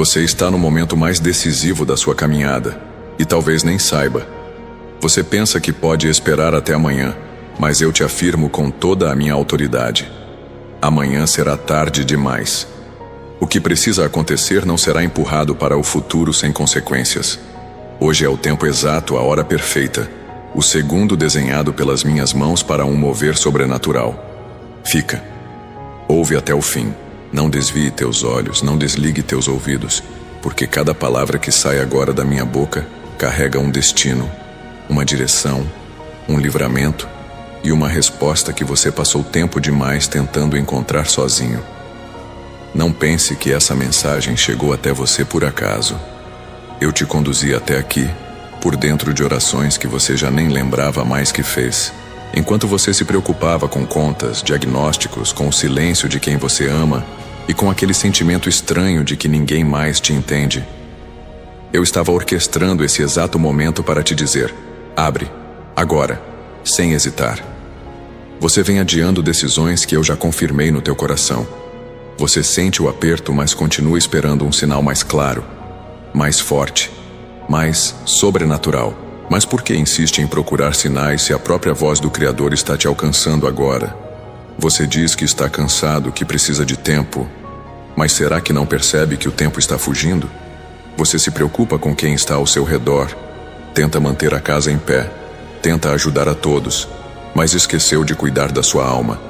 Você está no momento mais decisivo da sua caminhada, e talvez nem saiba. Você pensa que pode esperar até amanhã, mas eu te afirmo com toda a minha autoridade: amanhã será tarde demais. O que precisa acontecer não será empurrado para o futuro sem consequências. Hoje é o tempo exato, a hora perfeita, o segundo desenhado pelas minhas mãos para um mover sobrenatural. Fica. Ouve até o fim. Não desvie teus olhos, não desligue teus ouvidos, porque cada palavra que sai agora da minha boca carrega um destino, uma direção, um livramento e uma resposta que você passou tempo demais tentando encontrar sozinho. Não pense que essa mensagem chegou até você por acaso. Eu te conduzi até aqui, por dentro de orações que você já nem lembrava mais que fez, enquanto você se preocupava com contas, diagnósticos, com o silêncio de quem você ama e com aquele sentimento estranho de que ninguém mais te entende. Eu estava orquestrando esse exato momento para te dizer: abre, agora, sem hesitar. Você vem adiando decisões que eu já confirmei no teu coração. Você sente o aperto, mas continua esperando um sinal mais claro, mais forte, mais sobrenatural. Mas por que insiste em procurar sinais se a própria voz do Criador está te alcançando agora? Você diz que está cansado, que precisa de tempo, mas será que não percebe que o tempo está fugindo? Você se preocupa com quem está ao seu redor, tenta manter a casa em pé, tenta ajudar a todos, mas esqueceu de cuidar da sua alma.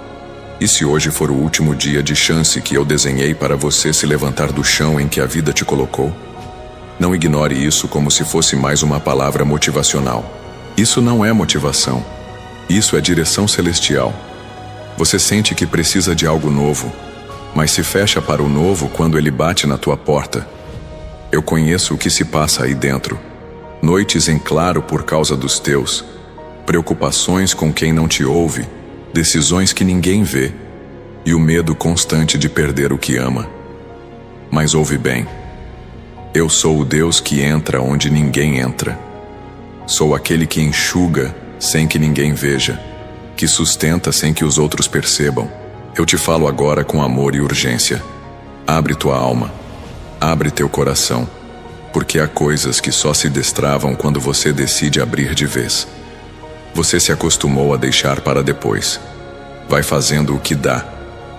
E se hoje for o último dia de chance que eu desenhei para você se levantar do chão em que a vida te colocou? Não ignore isso como se fosse mais uma palavra motivacional. Isso não é motivação. Isso é direção celestial. Você sente que precisa de algo novo, mas se fecha para o novo quando ele bate na tua porta. Eu conheço o que se passa aí dentro. Noites em claro por causa dos teus, preocupações com quem não te ouve, decisões que ninguém vê, e o medo constante de perder o que ama. Mas ouve bem. Eu sou o Deus que entra onde ninguém entra. Sou aquele que enxuga sem que ninguém veja, que sustenta sem que os outros percebam. Eu te falo agora com amor e urgência. Abre tua alma. Abre teu coração. Porque há coisas que só se destravam quando você decide abrir de vez. Você se acostumou a deixar para depois. Vai fazendo o que dá,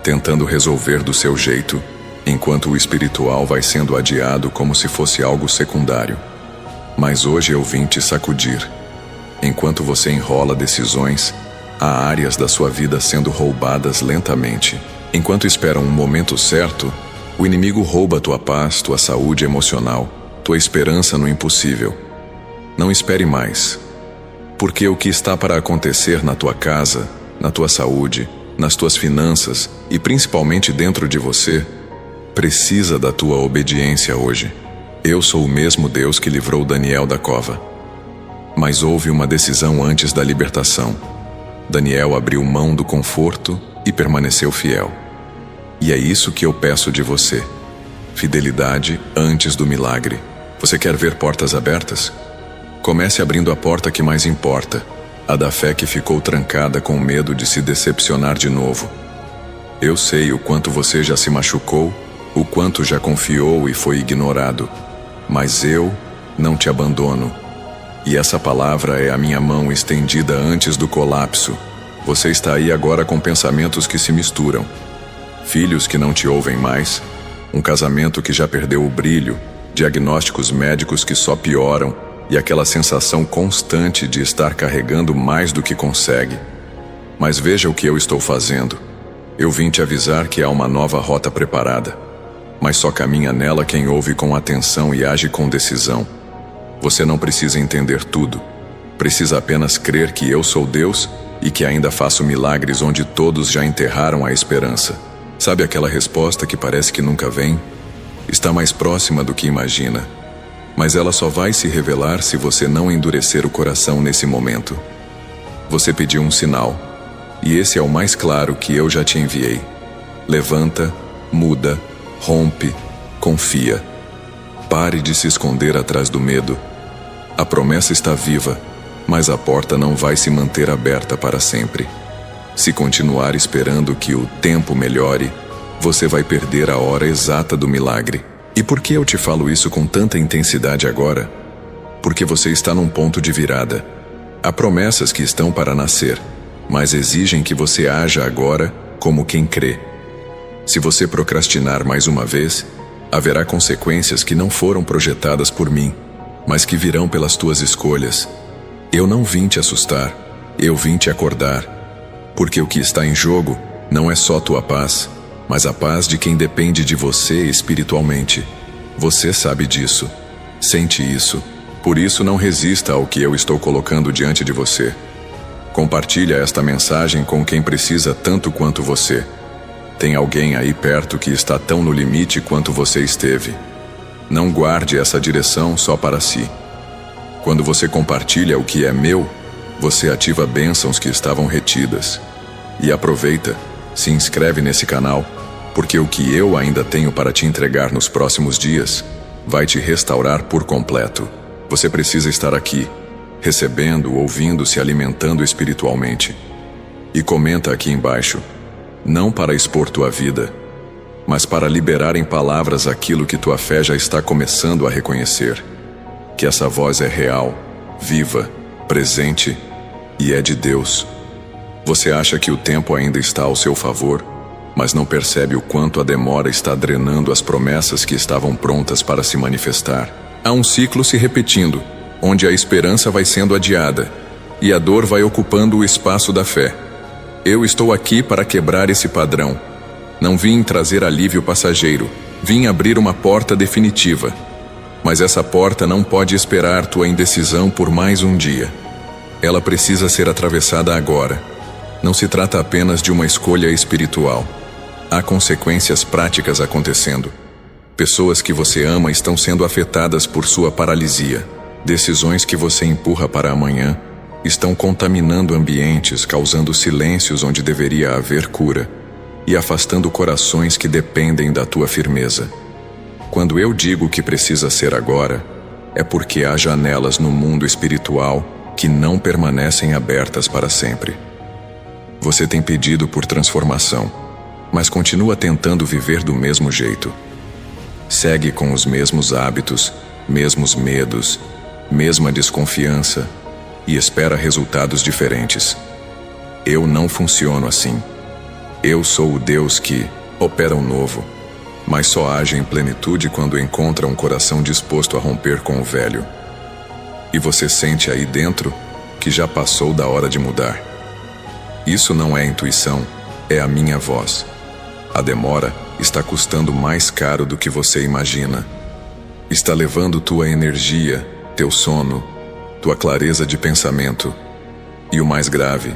tentando resolver do seu jeito, enquanto o espiritual vai sendo adiado como se fosse algo secundário. Mas hoje eu vim te sacudir. Enquanto você enrola decisões, há áreas da sua vida sendo roubadas lentamente. Enquanto espera um momento certo, o inimigo rouba tua paz, tua saúde emocional, tua esperança no impossível. Não espere mais. Porque o que está para acontecer na tua casa, na tua saúde, nas tuas finanças e principalmente dentro de você, precisa da tua obediência hoje. Eu sou o mesmo Deus que livrou Daniel da cova. Mas houve uma decisão antes da libertação. Daniel abriu mão do conforto e permaneceu fiel. E é isso que eu peço de você. Fidelidade antes do milagre. Você quer ver portas abertas? Comece abrindo a porta que mais importa, a da fé que ficou trancada com medo de se decepcionar de novo. Eu sei o quanto você já se machucou, o quanto já confiou e foi ignorado, mas eu não te abandono. E essa palavra é a minha mão estendida antes do colapso. Você está aí agora com pensamentos que se misturam. Filhos que não te ouvem mais, um casamento que já perdeu o brilho, diagnósticos médicos que só pioram, e aquela sensação constante de estar carregando mais do que consegue. Mas veja o que eu estou fazendo. Eu vim te avisar que há uma nova rota preparada, mas só caminha nela quem ouve com atenção e age com decisão. Você não precisa entender tudo. Precisa apenas crer que eu sou Deus e que ainda faço milagres onde todos já enterraram a esperança. Sabe aquela resposta que parece que nunca vem? Está mais próxima do que imagina. Mas ela só vai se revelar se você não endurecer o coração nesse momento. Você pediu um sinal, e esse é o mais claro que eu já te enviei. Levanta, muda, rompe, confia. Pare de se esconder atrás do medo. A promessa está viva, mas a porta não vai se manter aberta para sempre. Se continuar esperando que o tempo melhore, você vai perder a hora exata do milagre. E por que eu te falo isso com tanta intensidade agora? Porque você está num ponto de virada. Há promessas que estão para nascer, mas exigem que você haja agora como quem crê. Se você procrastinar mais uma vez, haverá consequências que não foram projetadas por mim, mas que virão pelas tuas escolhas. Eu não vim te assustar, eu vim te acordar. Porque o que está em jogo não é só tua paz, mas a paz de quem depende de você espiritualmente. Você sabe disso, sente isso. Por isso não resista ao que eu estou colocando diante de você. Compartilha esta mensagem com quem precisa tanto quanto você. Tem alguém aí perto que está tão no limite quanto você esteve. Não guarde essa direção só para si. Quando você compartilha o que é meu, você ativa bênçãos que estavam retidas. E aproveita, se inscreve nesse canal, porque o que eu ainda tenho para te entregar nos próximos dias vai te restaurar por completo. Você precisa estar aqui, recebendo, ouvindo, se alimentando espiritualmente. E comenta aqui embaixo, não para expor tua vida, mas para liberar em palavras aquilo que tua fé já está começando a reconhecer. Que essa voz é real, viva, presente e é de Deus. Você acha que o tempo ainda está ao seu favor, mas não percebe o quanto a demora está drenando as promessas que estavam prontas para se manifestar. Há um ciclo se repetindo, onde a esperança vai sendo adiada e a dor vai ocupando o espaço da fé. Eu estou aqui para quebrar esse padrão. Não vim trazer alívio passageiro, vim abrir uma porta definitiva. Mas essa porta não pode esperar tua indecisão por mais um dia. Ela precisa ser atravessada agora. Não se trata apenas de uma escolha espiritual. Há consequências práticas acontecendo. Pessoas que você ama estão sendo afetadas por sua paralisia. Decisões que você empurra para amanhã estão contaminando ambientes, causando silêncios onde deveria haver cura e afastando corações que dependem da tua firmeza. Quando eu digo que precisa ser agora, é porque há janelas no mundo espiritual que não permanecem abertas para sempre. Você tem pedido por transformação, mas continua tentando viver do mesmo jeito. Segue com os mesmos hábitos, mesmos medos, mesma desconfiança e espera resultados diferentes. Eu não funciono assim. Eu sou o Deus que opera o novo, mas só age em plenitude quando encontra um coração disposto a romper com o velho. E você sente aí dentro que já passou da hora de mudar. Isso não é intuição, é a minha voz. A demora está custando mais caro do que você imagina. Está levando tua energia, teu sono, tua clareza de pensamento. E o mais grave,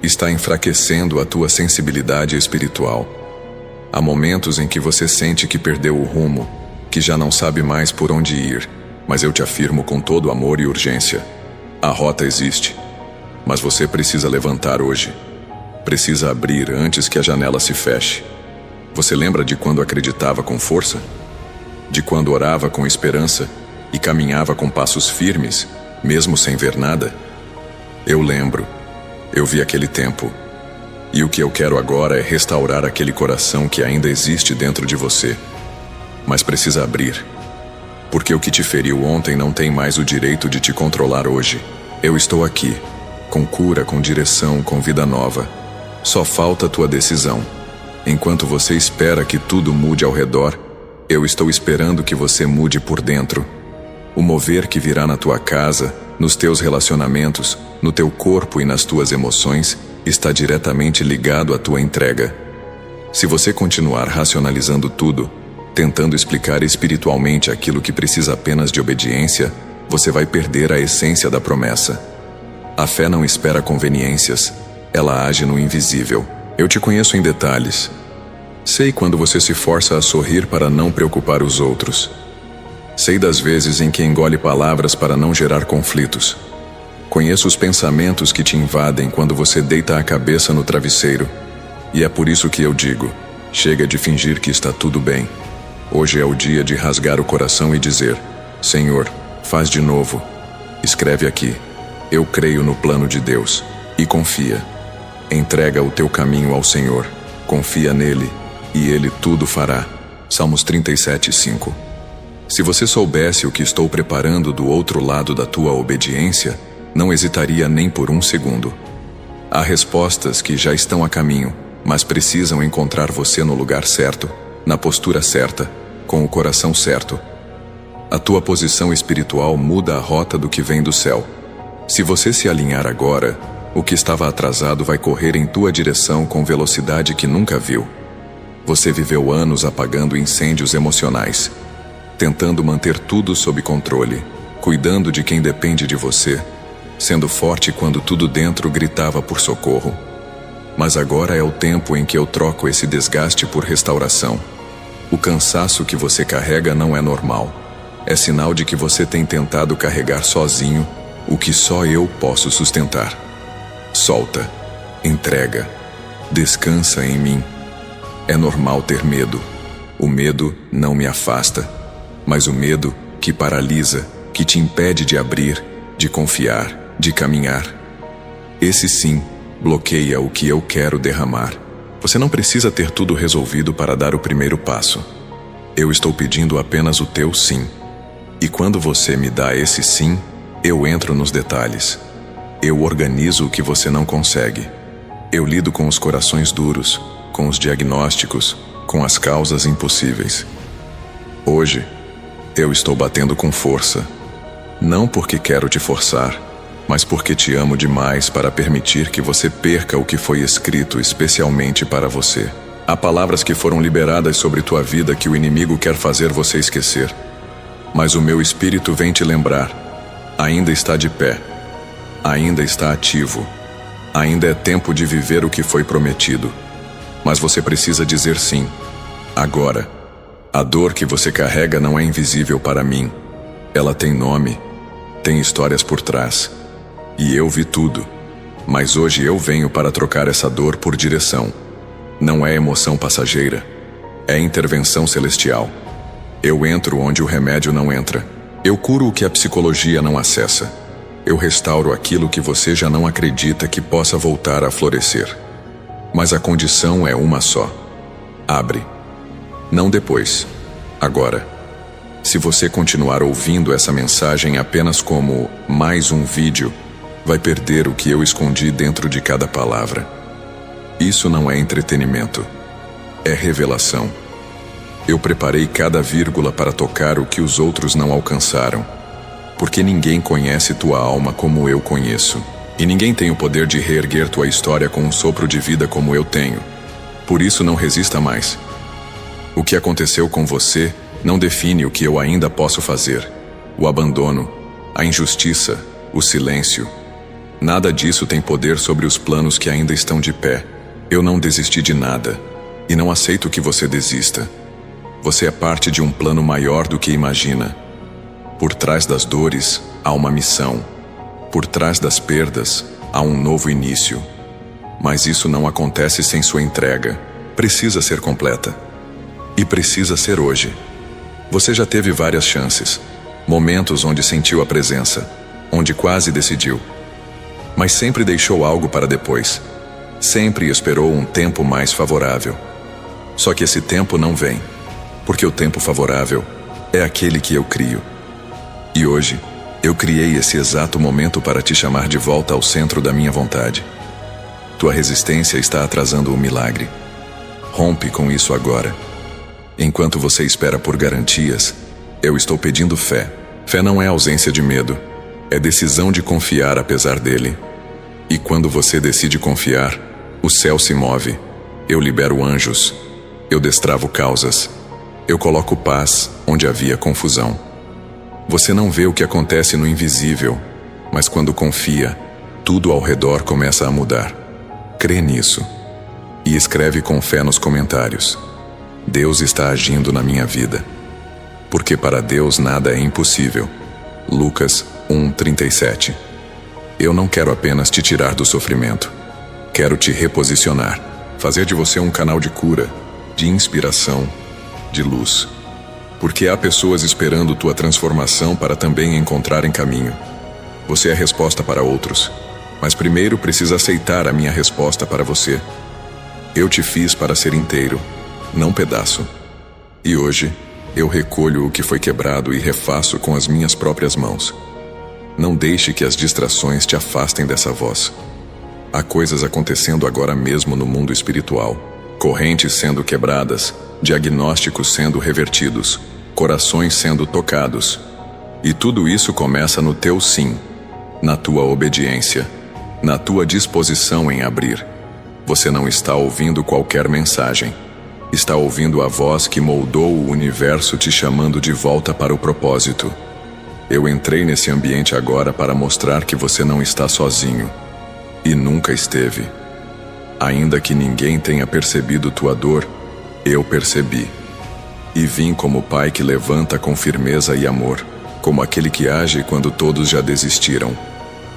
está enfraquecendo a tua sensibilidade espiritual. Há momentos em que você sente que perdeu o rumo, que já não sabe mais por onde ir, mas eu te afirmo com todo amor e urgência. A rota existe, mas você precisa levantar hoje. Precisa abrir antes que a janela se feche. Você lembra de quando acreditava com força? De quando orava com esperança e caminhava com passos firmes, mesmo sem ver nada? Eu lembro. Eu vi aquele tempo. E o que eu quero agora é restaurar aquele coração que ainda existe dentro de você. Mas precisa abrir. Porque o que te feriu ontem não tem mais o direito de te controlar hoje. Eu estou aqui, com cura, com direção, com vida nova. Só falta tua decisão. Enquanto você espera que tudo mude ao redor, eu estou esperando que você mude por dentro. O mover que virá na tua casa, nos teus relacionamentos, no teu corpo e nas tuas emoções, está diretamente ligado à tua entrega. Se você continuar racionalizando tudo, tentando explicar espiritualmente aquilo que precisa apenas de obediência, você vai perder a essência da promessa. A fé não espera conveniências, ela age no invisível. Eu te conheço em detalhes. Sei quando você se força a sorrir para não preocupar os outros. Sei das vezes em que engole palavras para não gerar conflitos. Conheço os pensamentos que te invadem quando você deita a cabeça no travesseiro. E é por isso que eu digo, chega de fingir que está tudo bem. Hoje é o dia de rasgar o coração e dizer, Senhor, faz de novo. Escreve aqui, eu creio no plano de Deus. E confia. Entrega o teu caminho ao Senhor. Confia nele, e ele tudo fará. Salmos 37:5. Se você soubesse o que estou preparando do outro lado da tua obediência, não hesitaria nem por um segundo. Há respostas que já estão a caminho, mas precisam encontrar você no lugar certo, na postura certa, com o coração certo. A tua posição espiritual muda a rota do que vem do céu. Se você se alinhar agora, o que estava atrasado vai correr em tua direção com velocidade que nunca viu. Você viveu anos apagando incêndios emocionais, tentando manter tudo sob controle, cuidando de quem depende de você, sendo forte quando tudo dentro gritava por socorro. Mas agora é o tempo em que eu troco esse desgaste por restauração. O cansaço que você carrega não é normal. É sinal de que você tem tentado carregar sozinho o que só eu posso sustentar. Solta, entrega, descansa em mim. É normal ter medo. O medo não me afasta, mas o medo que paralisa, que te impede de abrir, de confiar, de caminhar. Esse sim bloqueia o que eu quero derramar. Você não precisa ter tudo resolvido para dar o primeiro passo. Eu estou pedindo apenas o teu sim. E quando você me dá esse sim, eu entro nos detalhes. Eu organizo o que você não consegue. Eu lido com os corações duros, com os diagnósticos, com as causas impossíveis. Hoje, eu estou batendo com força. Não porque quero te forçar, mas porque te amo demais para permitir que você perca o que foi escrito especialmente para você. Há palavras que foram liberadas sobre tua vida que o inimigo quer fazer você esquecer. Mas o meu espírito vem te lembrar. Ainda está de pé. Ainda está ativo. Ainda é tempo de viver o que foi prometido. Mas você precisa dizer sim. Agora. A dor que você carrega não é invisível para mim. Ela tem nome. Tem histórias por trás. E eu vi tudo. Mas hoje eu venho para trocar essa dor por direção. Não é emoção passageira. É intervenção celestial. Eu entro onde o remédio não entra. Eu curo o que a psicologia não acessa. Eu restauro aquilo que você já não acredita que possa voltar a florescer. Mas a condição é uma só. Abre. Não depois. Agora. Se você continuar ouvindo essa mensagem apenas como mais um vídeo, vai perder o que eu escondi dentro de cada palavra. Isso não é entretenimento. É revelação. Eu preparei cada vírgula para tocar o que os outros não alcançaram. Porque ninguém conhece tua alma como eu conheço. E ninguém tem o poder de reerguer tua história com um sopro de vida como eu tenho. Por isso não resista mais. O que aconteceu com você não define o que eu ainda posso fazer. O abandono, a injustiça, o silêncio. Nada disso tem poder sobre os planos que ainda estão de pé. Eu não desisti de nada. E não aceito que você desista. Você é parte de um plano maior do que imagina. Por trás das dores, há uma missão. Por trás das perdas, há um novo início. Mas isso não acontece sem sua entrega. Precisa ser completa. E precisa ser hoje. Você já teve várias chances. Momentos onde sentiu a presença. Onde quase decidiu. Mas sempre deixou algo para depois. Sempre esperou um tempo mais favorável. Só que esse tempo não vem. Porque o tempo favorável é aquele que eu crio. E hoje, eu criei esse exato momento para te chamar de volta ao centro da minha vontade. Tua resistência está atrasando o milagre. Rompe com isso agora. Enquanto você espera por garantias, eu estou pedindo fé. Fé não é ausência de medo. É decisão de confiar apesar dele. E quando você decide confiar, o céu se move. Eu libero anjos. Eu destravo causas. Eu coloco paz onde havia confusão. Você não vê o que acontece no invisível, mas quando confia, tudo ao redor começa a mudar. Crê nisso. E escreve com fé nos comentários. Deus está agindo na minha vida. Porque para Deus nada é impossível. Lucas 1:37. Eu não quero apenas te tirar do sofrimento. Quero te reposicionar. Fazer de você um canal de cura, de inspiração, de luz. Porque há pessoas esperando tua transformação para também encontrarem caminho. Você é a resposta para outros. Mas primeiro precisa aceitar a minha resposta para você. Eu te fiz para ser inteiro, não pedaço. E hoje, eu recolho o que foi quebrado e refaço com as minhas próprias mãos. Não deixe que as distrações te afastem dessa voz. Há coisas acontecendo agora mesmo no mundo espiritual. Correntes sendo quebradas, diagnósticos sendo revertidos, corações sendo tocados. E tudo isso começa no teu sim, na tua obediência, na tua disposição em abrir. Você não está ouvindo qualquer mensagem. Está ouvindo a voz que moldou o universo te chamando de volta para o propósito. Eu entrei nesse ambiente agora para mostrar que você não está sozinho. E nunca esteve. Ainda que ninguém tenha percebido tua dor, eu percebi. E vim como pai que levanta com firmeza e amor, como aquele que age quando todos já desistiram,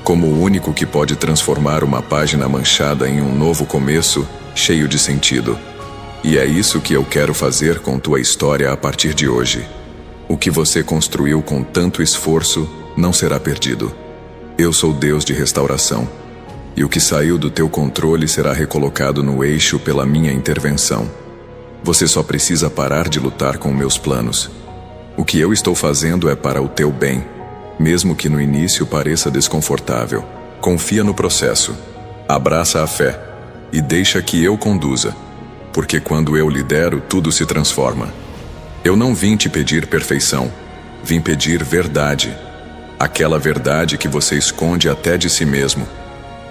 como o único que pode transformar uma página manchada em um novo começo, cheio de sentido. E é isso que eu quero fazer com tua história a partir de hoje. O que você construiu com tanto esforço não será perdido. Eu sou Deus de restauração. E o que saiu do teu controle será recolocado no eixo pela minha intervenção. Você só precisa parar de lutar com meus planos. O que eu estou fazendo é para o teu bem, mesmo que no início pareça desconfortável. Confia no processo. Abraça a fé e deixa que eu conduza. Porque quando eu lidero, tudo se transforma. Eu não vim te pedir perfeição, vim pedir verdade. Aquela verdade que você esconde até de si mesmo.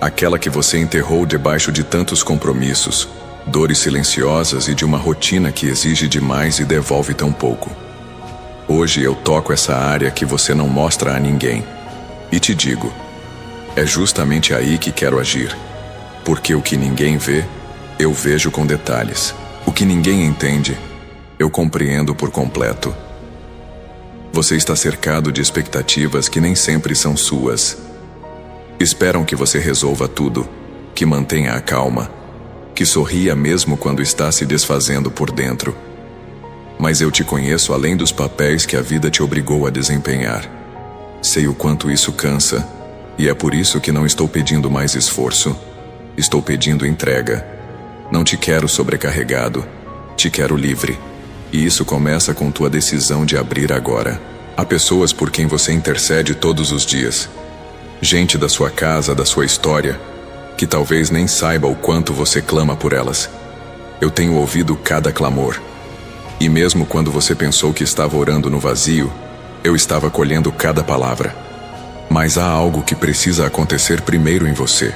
Aquela que você enterrou debaixo de tantos compromissos, dores silenciosas e de uma rotina que exige demais e devolve tão pouco. Hoje eu toco essa área que você não mostra a ninguém. E te digo, é justamente aí que quero agir. Porque o que ninguém vê, eu vejo com detalhes. O que ninguém entende, eu compreendo por completo. Você está cercado de expectativas que nem sempre são suas. Esperam que você resolva tudo, que mantenha a calma, que sorria mesmo quando está se desfazendo por dentro. Mas eu te conheço além dos papéis que a vida te obrigou a desempenhar. Sei o quanto isso cansa, e é por isso que não estou pedindo mais esforço. Estou pedindo entrega. Não te quero sobrecarregado, te quero livre. E isso começa com tua decisão de abrir agora. Há pessoas por quem você intercede todos os dias. Gente da sua casa, da sua história, que talvez nem saiba o quanto você clama por elas. Eu tenho ouvido cada clamor. E mesmo quando você pensou que estava orando no vazio, eu estava colhendo cada palavra. Mas há algo que precisa acontecer primeiro em você.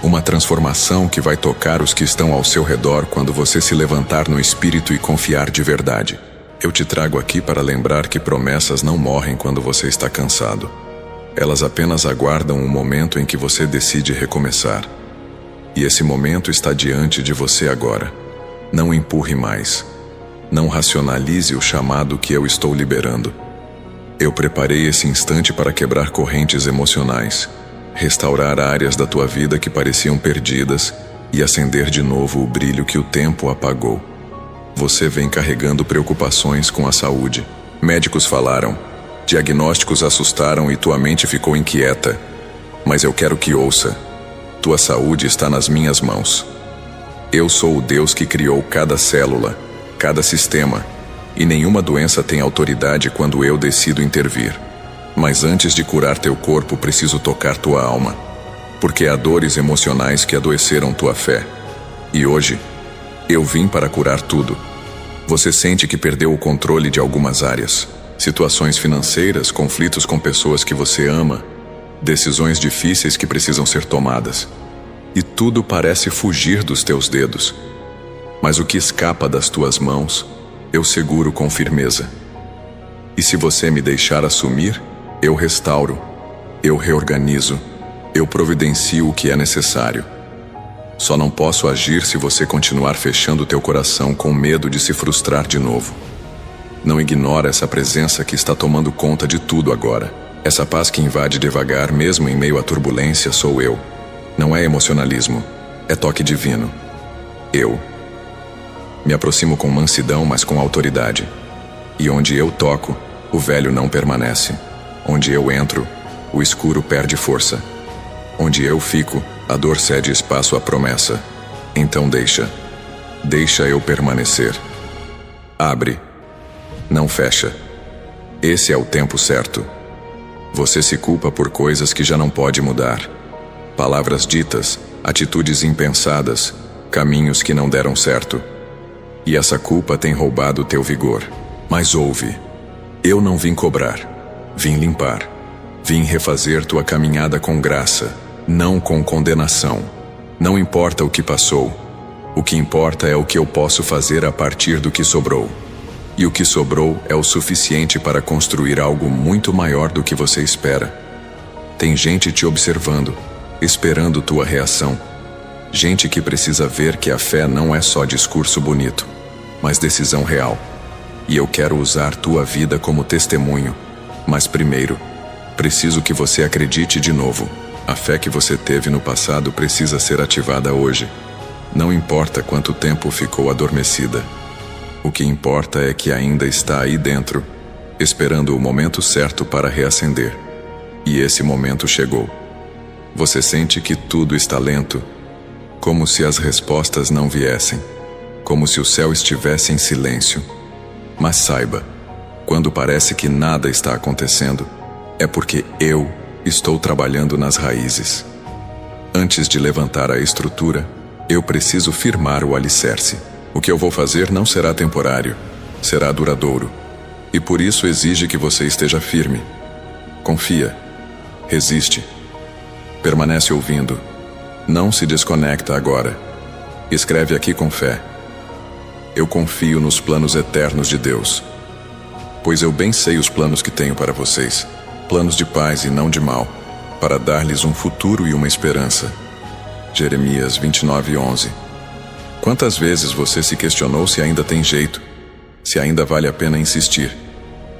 Uma transformação que vai tocar os que estão ao seu redor quando você se levantar no espírito e confiar de verdade. Eu te trago aqui para lembrar que promessas não morrem quando você está cansado. Elas apenas aguardam um momento em que você decide recomeçar. E esse momento está diante de você agora. Não empurre mais. Não racionalize o chamado que eu estou liberando. Eu preparei esse instante para quebrar correntes emocionais, restaurar áreas da tua vida que pareciam perdidas e acender de novo o brilho que o tempo apagou. Você vem carregando preocupações com a saúde. Médicos falaram, diagnósticos assustaram e tua mente ficou inquieta. Mas eu quero que ouça. Tua saúde está nas minhas mãos. Eu sou o Deus que criou cada célula, cada sistema, e nenhuma doença tem autoridade quando eu decido intervir. Mas antes de curar teu corpo, preciso tocar tua alma, porque há dores emocionais que adoeceram tua fé. E hoje, eu vim para curar tudo. Você sente que perdeu o controle de algumas áreas, situações financeiras, conflitos com pessoas que você ama, decisões difíceis que precisam ser tomadas. E tudo parece fugir dos teus dedos. Mas o que escapa das tuas mãos, eu seguro com firmeza. E se você me deixar assumir, eu restauro, eu reorganizo, eu providencio o que é necessário. Só não posso agir se você continuar fechando teu coração com medo de se frustrar de novo. Não ignora essa presença que está tomando conta de tudo agora. Essa paz que invade devagar, mesmo em meio à turbulência, sou eu. Não é emocionalismo, é toque divino. Eu me aproximo com mansidão, mas com autoridade. E onde eu toco, o velho não permanece. Onde eu entro, o escuro perde força. Onde eu fico, a dor cede espaço à promessa. Então deixa eu permanecer. Abre, Não fecha. Esse é o tempo certo. Você se culpa por coisas que já não pode mudar. Palavras ditas, atitudes impensadas, caminhos que não deram certo. E essa culpa tem roubado teu vigor. Mas ouve. Eu não vim cobrar. Vim limpar. Vim refazer tua caminhada com graça, não com condenação. Não importa o que passou. O que importa é o que eu posso fazer a partir do que sobrou. E o que sobrou é o suficiente para construir algo muito maior do que você espera. Tem gente te observando, esperando tua reação. Gente que precisa ver que a fé não é só discurso bonito, mas decisão real. E eu quero usar tua vida como testemunho. Mas primeiro, preciso que você acredite de novo. A fé que você teve no passado precisa ser ativada hoje. Não importa quanto tempo ficou adormecida. O que importa é que ainda está aí dentro, esperando o momento certo para reacender. E esse momento chegou. Você sente que tudo está lento, como se as respostas não viessem, como se o céu estivesse em silêncio. Mas saiba, quando parece que nada está acontecendo, é porque eu estou trabalhando nas raízes. Antes de levantar a estrutura, eu preciso firmar o alicerce. O que eu vou fazer não será temporário, será duradouro. E por isso exige que você esteja firme. Confia. Resiste. Permanece ouvindo. Não se desconecta agora. Escreve aqui com fé. Eu confio nos planos eternos de Deus. Pois eu bem sei os planos que tenho para vocês. Planos de paz e não de mal, para dar-lhes um futuro e uma esperança. Jeremias 29:11. Quantas vezes você se questionou se ainda tem jeito, se ainda vale a pena insistir?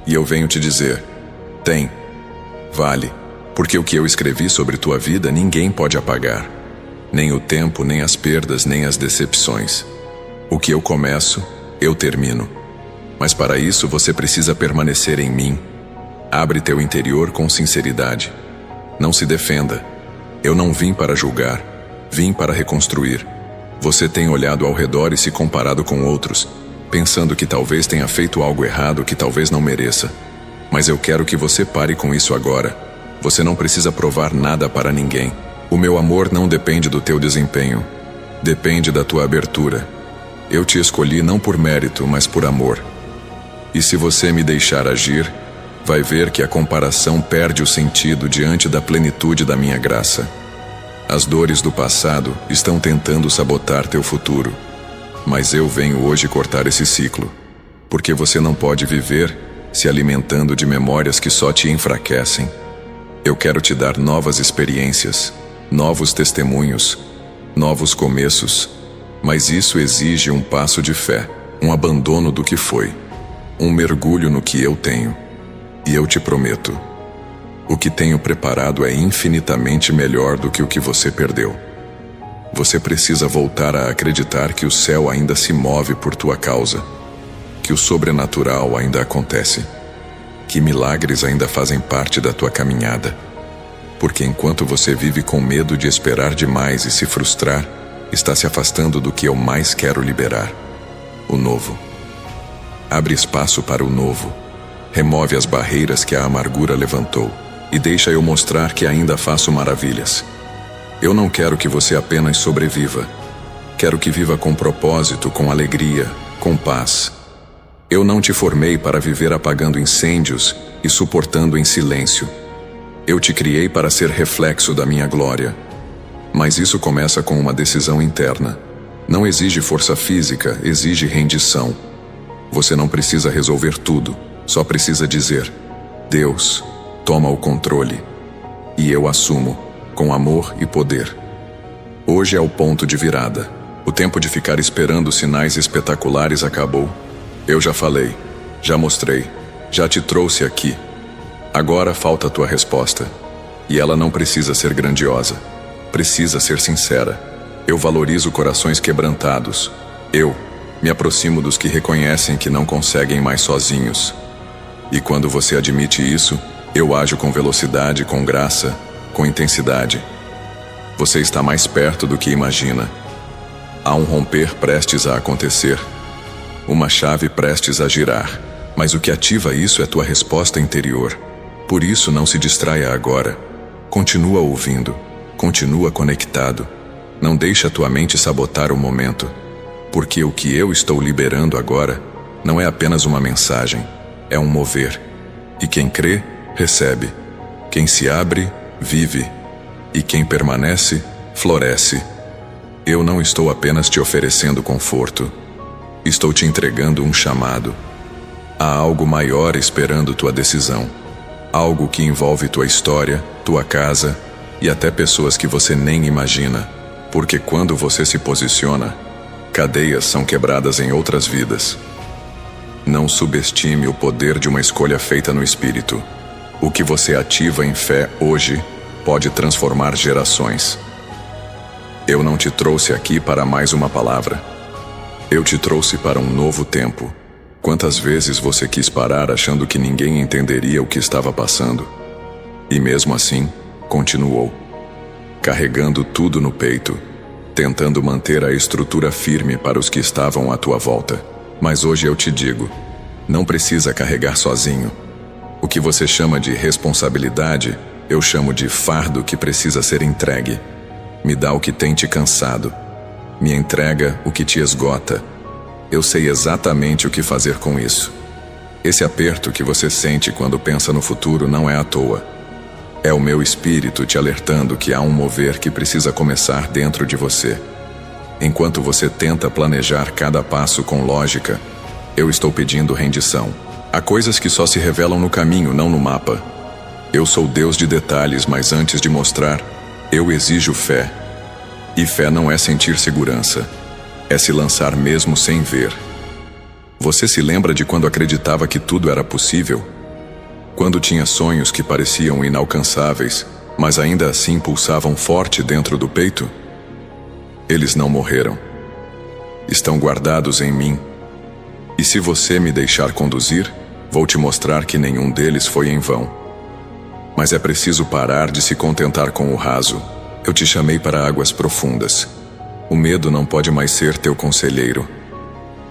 E eu venho te dizer, tem, vale, porque o que eu escrevi sobre tua vida ninguém pode apagar. Nem o tempo, nem as perdas, nem as decepções. O que eu começo, eu termino. Mas para isso você precisa permanecer em mim. Abre teu interior com sinceridade. Não se defenda. Eu não vim para julgar, vim para reconstruir. Você tem olhado ao redor e se comparado com outros, pensando que talvez tenha feito algo errado que talvez não mereça. Mas eu quero que você pare com isso agora. Você não precisa provar nada para ninguém. O meu amor não depende do teu desempenho. Depende da tua abertura. Eu te escolhi não por mérito, mas por amor. E se você me deixar agir, vai ver que a comparação perde o sentido diante da plenitude da minha graça. As dores do passado estão tentando sabotar teu futuro. Mas eu venho hoje cortar esse ciclo. Porque você não pode viver se alimentando de memórias que só te enfraquecem. Eu quero te dar novas experiências, novos testemunhos, novos começos. Mas isso exige um passo de fé, um abandono do que foi, um mergulho no que eu tenho. E eu te prometo, o que tenho preparado é infinitamente melhor do que o que você perdeu. Você precisa voltar a acreditar que o céu ainda se move por tua causa, que o sobrenatural ainda acontece, que milagres ainda fazem parte da tua caminhada. Porque enquanto você vive com medo de esperar demais e se frustrar, está se afastando do que eu mais quero liberar: o novo. Abre espaço para o novo. Remove as barreiras que a amargura levantou e deixa eu mostrar que ainda faço maravilhas. Eu não quero que você apenas sobreviva. Quero que viva com propósito, com alegria, com paz. Eu não te formei para viver apagando incêndios e suportando em silêncio. Eu te criei para ser reflexo da minha glória. Mas isso começa com uma decisão interna. Não exige força física, exige rendição. Você não precisa resolver tudo, só precisa dizer: Deus, toma o controle. E eu assumo, com amor e poder. Hoje é o ponto de virada. O tempo de ficar esperando sinais espetaculares acabou. Eu já falei, já mostrei, já te trouxe aqui. Agora falta a tua resposta. E ela não precisa ser grandiosa. Precisa ser sincera. Eu valorizo corações quebrantados. Eu me aproximo dos que reconhecem que não conseguem mais sozinhos. E quando você admite isso, eu ajo com velocidade, com graça, com intensidade. Você está mais perto do que imagina. Há um romper prestes a acontecer. Uma chave prestes a girar. Mas o que ativa isso é tua resposta interior. Por isso, não se distraia agora. Continua ouvindo. Continua conectado. Não deixa tua mente sabotar o momento. Porque o que eu estou liberando agora não é apenas uma mensagem, é um mover. E quem crê, recebe. Quem se abre, vive. E quem permanece, floresce. Eu não estou apenas te oferecendo conforto. Estou te entregando um chamado. Há algo maior esperando tua decisão. Algo que envolve tua história, tua casa e até pessoas que você nem imagina. Porque quando você se posiciona, cadeias são quebradas em outras vidas. Não subestime o poder de uma escolha feita no espírito. O que você ativa em fé hoje pode transformar gerações. Eu não te trouxe aqui para mais uma palavra. Eu te trouxe para um novo tempo. Quantas vezes você quis parar achando que ninguém entenderia o que estava passando? E mesmo assim, continuou. Carregando tudo no peito, tentando manter a estrutura firme para os que estavam à tua volta. Mas hoje eu te digo, não precisa carregar sozinho. O que você chama de responsabilidade, eu chamo de fardo que precisa ser entregue. Me dá o que tem te cansado. Me entrega o que te esgota. Eu sei exatamente o que fazer com isso. Esse aperto que você sente quando pensa no futuro não é à toa. É o meu espírito te alertando que há um mover que precisa começar dentro de você. Enquanto você tenta planejar cada passo com lógica, eu estou pedindo rendição. Há coisas que só se revelam no caminho, não no mapa. Eu sou Deus de detalhes, mas antes de mostrar, eu exijo fé. E fé não é sentir segurança. É se lançar mesmo sem ver. Você se lembra de quando acreditava que tudo era possível? Quando tinha sonhos que pareciam inalcançáveis, mas ainda assim pulsavam forte dentro do peito? Eles não morreram. Estão guardados em mim. E se você me deixar conduzir, vou te mostrar que nenhum deles foi em vão. Mas é preciso parar de se contentar com o raso. Eu te chamei para águas profundas. O medo não pode mais ser teu conselheiro.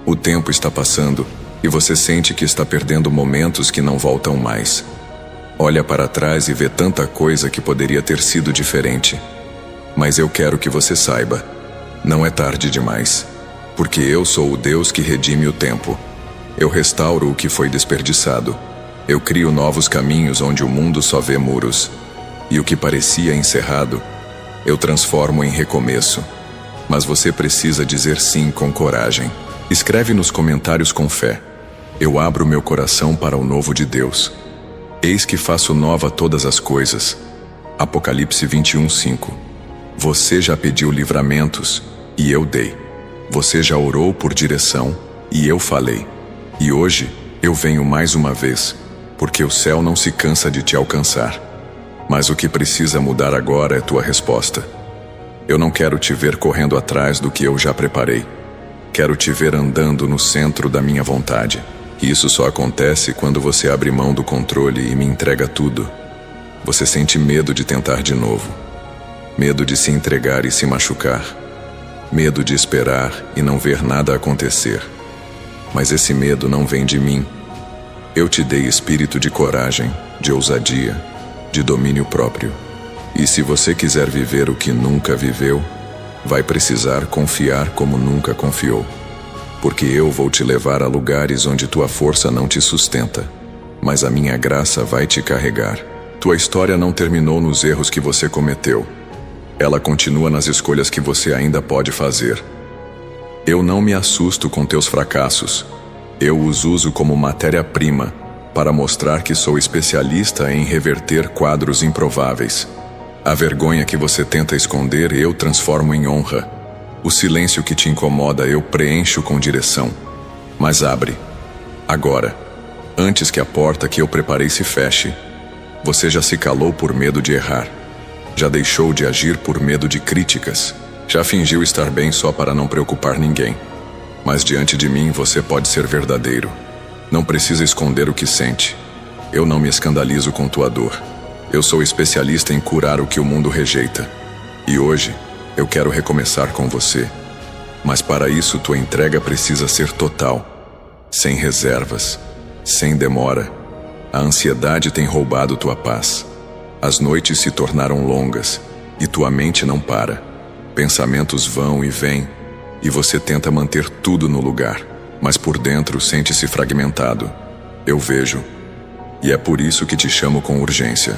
O tempo está passando e você sente que está perdendo momentos que não voltam mais. Olha para trás e vê tanta coisa que poderia ter sido diferente. Mas eu quero que você saiba, não é tarde demais. Porque eu sou o Deus que redime o tempo. Eu restauro o que foi desperdiçado. Eu crio novos caminhos onde o mundo só vê muros. E o que parecia encerrado, eu transformo em recomeço. Mas você precisa dizer sim com coragem. Escreve nos comentários com fé. Eu abro meu coração para o novo de Deus. Eis que faço nova todas as coisas. Apocalipse 21:5. Você já pediu livramentos, e eu dei. Você já orou por direção, e eu falei. E hoje, eu venho mais uma vez, porque o céu não se cansa de te alcançar. Mas o que precisa mudar agora é tua resposta. Eu não quero te ver correndo atrás do que eu já preparei. Quero te ver andando no centro da minha vontade. E isso só acontece quando você abre mão do controle e me entrega tudo. Você sente medo de tentar de novo. Medo de se entregar e se machucar. Medo de esperar e não ver nada acontecer. Mas esse medo não vem de mim. Eu te dei espírito de coragem, de ousadia, de domínio próprio. E se você quiser viver o que nunca viveu, vai precisar confiar como nunca confiou. Porque eu vou te levar a lugares onde tua força não te sustenta, mas a minha graça vai te carregar. Tua história não terminou nos erros que você cometeu. Ela continua nas escolhas que você ainda pode fazer. Eu não me assusto com teus fracassos. Eu os uso como matéria-prima para mostrar que sou especialista em reverter quadros improváveis. A vergonha que você tenta esconder, eu transformo em honra. O silêncio que te incomoda, eu preencho com direção. Mas abre. Agora. Antes que a porta que eu preparei se feche. Você já se calou por medo de errar. Já deixou de agir por medo de críticas. Já fingiu estar bem só para não preocupar ninguém. Mas diante de mim você pode ser verdadeiro. Não precisa esconder o que sente. Eu não me escandalizo com tua dor. Eu sou especialista em curar o que o mundo rejeita. E hoje, eu quero recomeçar com você. Mas para isso tua entrega precisa ser total. Sem reservas. Sem demora, a ansiedade tem roubado tua paz. As noites se tornaram longas e tua mente não para. Pensamentos vão e vêm e você tenta manter tudo no lugar, mas por dentro sente-se fragmentado. Eu vejo. E é por isso que te chamo com urgência.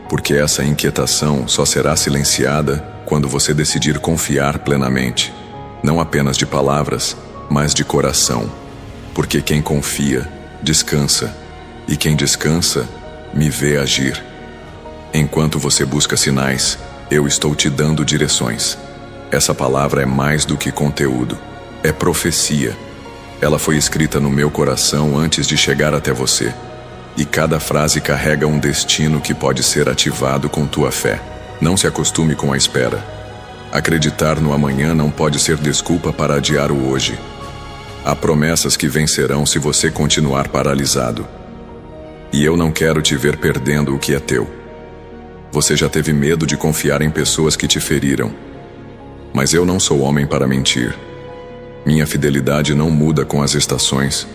Porque essa inquietação só será silenciada quando você decidir confiar plenamente. Não apenas de palavras, mas de coração. Porque quem confia, descansa. E quem descansa, me vê agir. Enquanto você busca sinais, eu estou te dando direções. Essa palavra é mais do que conteúdo. É profecia. Ela foi escrita no meu coração antes de chegar até você. E cada frase carrega um destino que pode ser ativado com tua fé. Não se acostume com a espera. Acreditar no amanhã não pode ser desculpa para adiar o hoje. Há promessas que vencerão se você continuar paralisado. E eu não quero te ver perdendo o que é teu. Você já teve medo de confiar em pessoas que te feriram. Mas eu não sou homem para mentir. Minha fidelidade não muda com as estações.